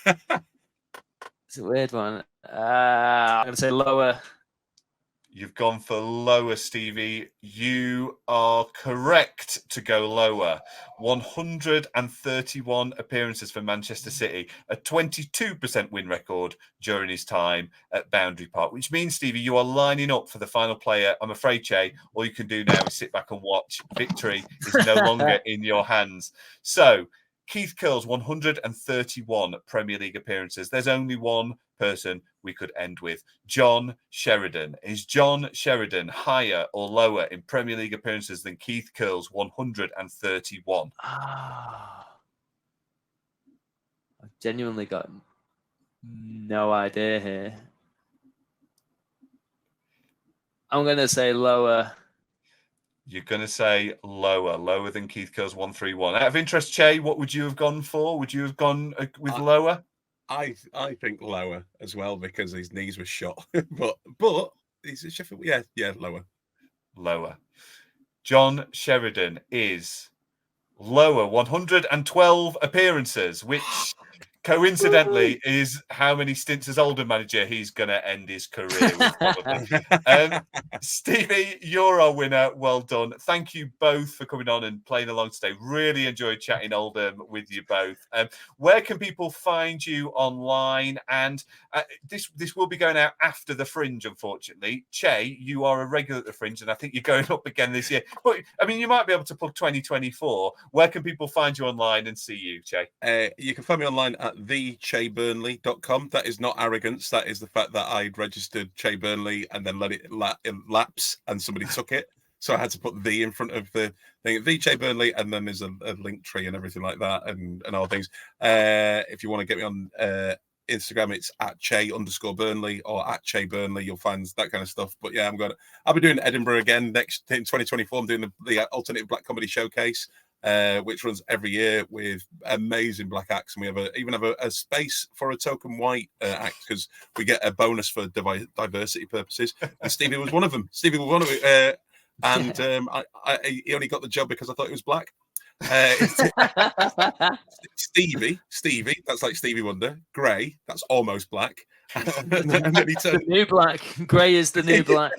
It's a weird one. I'm going to say lower. You've gone for lower, Stevie. You are correct to go lower. 131 appearances for Manchester City, a 22% win record during his time at Boundary Park, which means, Stevie, you are lining up for the final player. I'm afraid, Che, all you can do now is sit back and watch. Victory is no longer in your hands. So, Keith Curle's 131 Premier League appearances. There's only one person we could end with. John Sheridan. Is John Sheridan higher or lower in Premier League appearances than Keith Curle's 131? I've genuinely got no idea here. I'm going to say lower. You're going to say lower than Keith Curle's 131. Out of interest, Che, what would you have gone for? Would you have gone with lower? I think lower as well because his knees were shot. but he's a Sheffield. Yeah, lower. John Sheridan is lower, 112 appearances, which coincidentally is how many stints as Oldham manager he's going to end his career with, probably. Stevie, you're our winner. Well done. Thank you both for coming on and playing along today. Really enjoyed chatting Oldham with you both. Where can people find you online? And this will be going out after the Fringe, unfortunately. Che, you are a regular at the Fringe, and I think you're going up again this year. But I mean, you might be able to plug 2024. Where can people find you online and see you, Che? You can find me online at thecheburnley.com. That is not arrogance. That is the fact that I'd registered Che Burnley and then let it lapse and somebody took it. So I had to put the in front of the thing, the Che Burnley, and then there's a link tree and everything like that and all things. If you want to get me on Instagram, it's at Che_Burnley or at Che Burnley. You'll find that kind of stuff. But yeah, I'll be doing Edinburgh again next in 2024. I'm doing the Alternative Black Comedy Showcase, which runs every year with amazing black acts, and we even have a space for a token white act because we get a bonus for diversity purposes. And Stevie was one of them. He only got the job because I thought he was black. Stevie, that's like Stevie Wonder. Grey, that's almost black. And then he turned new black. Grey is the new black.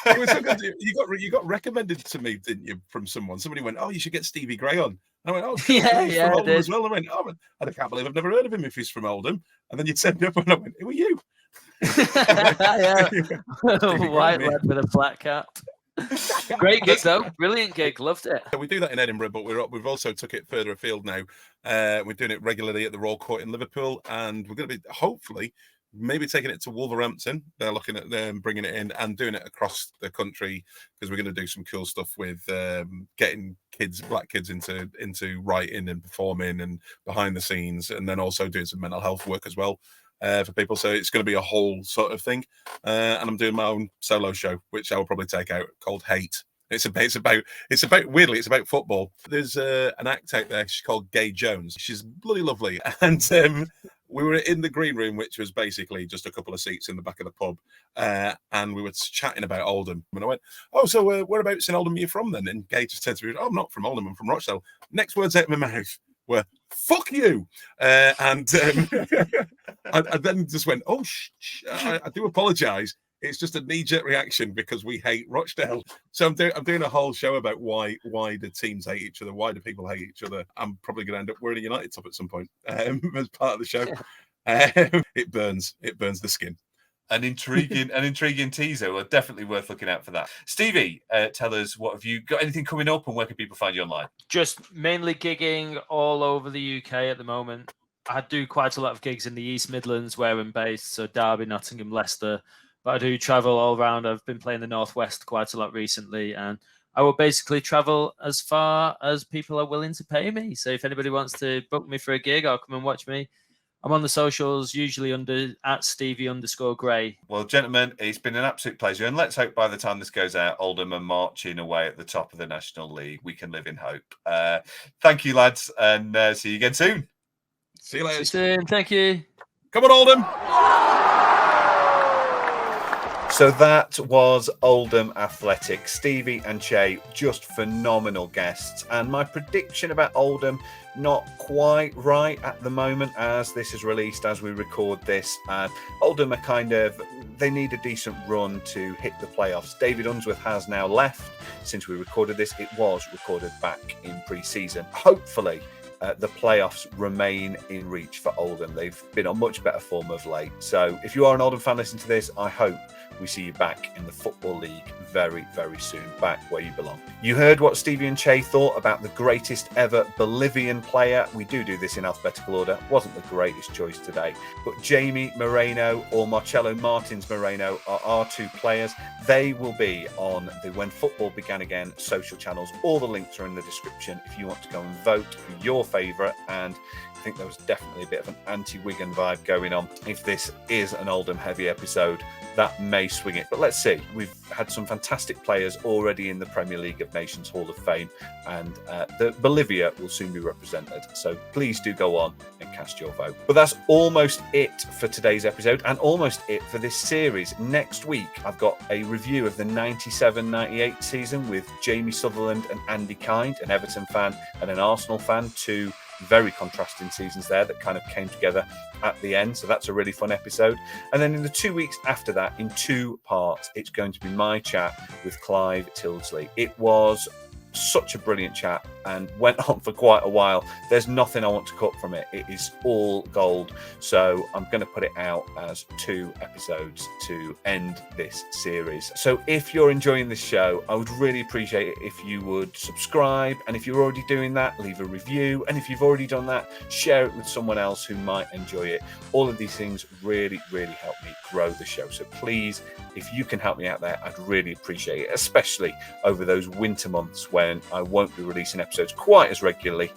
You got recommended to me, didn't you, from someone? Somebody went, "Oh, you should get Stevie Gray on." I went, "Oh, yeah, from Oldham as well." I went, "Oh, I can't believe I've never heard of him if he's from Oldham." And then you sent me up, and I went, "Who are you?" White lad with a black cap. Great gig though, brilliant gig, loved it. We do that in Edinburgh, but we've also took it further afield now. We're doing it regularly at the Royal Court in Liverpool, and we're going to be hopefully maybe taking it to Wolverhampton. They're looking at them bringing it in and doing it across the country because we're going to do some cool stuff with getting black kids into writing and performing and behind the scenes, and then also doing some mental health work as well. For people, so it's going to be a whole sort of thing, and I'm doing my own solo show, which I will probably take out, called Hate. It's about football. There's an act out there. She's called Gay Jones. She's bloody lovely, and we were in the green room, which was basically just a couple of seats in the back of the pub, and we were chatting about Oldham. And I went, "Oh, so whereabouts in Oldham are you from then?" And Gage said to me, "Oh, I'm not from Oldham, I'm from Rochdale." Next words out of my mouth were, "Fuck you!" I then just went, "Oh, I do apologise. It's just a knee-jerk reaction because we hate Rochdale." So I'm doing a whole show about why the teams hate each other, why do people hate each other. I'm probably going to end up wearing a United top at some point as part of the show. It burns the skin. An intriguing teaser. Well, definitely worth looking out for that. Stevie, tell us, what have you got? Anything coming up, and where can people find you online? Just mainly gigging all over the UK at the moment. I do quite a lot of gigs in the East Midlands where I'm based, so Derby, Nottingham, Leicester. But I do travel all around. I've been playing the Northwest quite a lot recently, and I will basically travel as far as people are willing to pay me. So if anybody wants to book me for a gig or come and watch me, I'm on the socials, usually under @Stevie_Gray. Well, gentlemen, it's been an absolute pleasure. And let's hope by the time this goes out, Oldham are marching away at the top of the National League. We can live in hope. Thank you, lads, and see you again soon. See you later. See you soon. Thank you. Come on, Oldham. So that was Oldham Athletic. Stevie and Che, just phenomenal guests. And my prediction about Oldham, not quite right at the moment as this is released as we record this. Oldham are they need a decent run to hit the playoffs. David Unsworth has now left since we recorded this. It was recorded back in pre-season. Hopefully, the playoffs remain in reach for Oldham. They've been on much better form of late. So if you are an Oldham fan listening to this, I hope we see you back in the Football League very, very soon, back where you belong. You heard what Stevie and Che thought about the greatest ever Bolivian player. We do this in alphabetical order. Wasn't the greatest choice today, but Jamie Moreno or Marcelo Martins Moreno are our two players. They will be on the When Football Began Again social channels. All the links are in the description if you want to go and vote for your favourite. And I think there was definitely a bit of an anti-Wigan vibe going on. If this is an Oldham heavy episode, that may swing it. But let's see. We've had some fantastic players already in the Premier League of Nations Hall of Fame, and the Bolivia will soon be represented. So please do go on and cast your vote. But that's almost it for today's episode and almost it for this series. Next week, I've got a review of the 97-98 season with Jamie Sutherland and Andy Kind, an Everton fan and an Arsenal fan, two very contrasting seasons there that kind of came together at the end. So that's a really fun episode. And then in the 2 weeks after that, in two parts, it's going to be my chat with Clive Tildesley. It was such a brilliant chat and went on for quite a while. There's nothing I want to cut from it. It is all gold. So I'm going to put it out as 2 episodes to end this series. So if you're enjoying this show, I would really appreciate it if you would subscribe. And if you're already doing that, leave a review. And if you've already done that, share it with someone else who might enjoy it. All of these things really, really help me grow the show. So please, if you can help me out there, I'd really appreciate it, especially over those winter months when I won't be releasing episodes quite as regularly,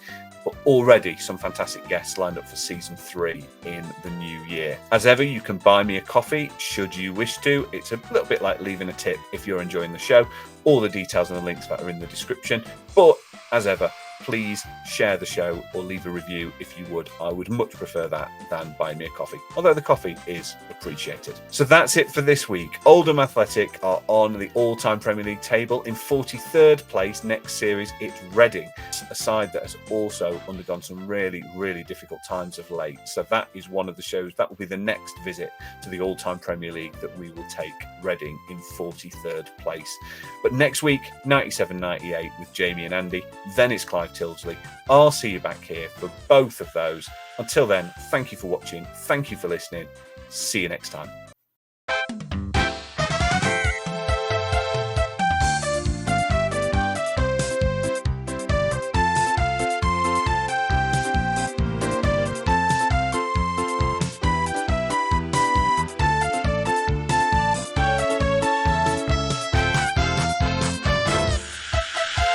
but already some fantastic guests lined up for season 3 in the new year. As ever, you can buy me a coffee should you wish to. It's a little bit like leaving a tip if you're enjoying the show. All the details and the links that are in the description. But as ever, please share the show or leave a review if you would. I would much prefer that than buy me a coffee, although the coffee is appreciated. So that's it for this week. Oldham Athletic are on the all-time Premier League table. In 43rd place next series, it's Reading, a side that has also undergone some really, really difficult times of late. So that is one of the shows. That will be the next visit to the all-time Premier League that we will take, Reading in 43rd place. But next week, 97-98 with Jamie and Andy. Then it's Clive Tildesley. I'll see you back here for both of those. Until then, thank you for watching. Thank you for listening. See you next time.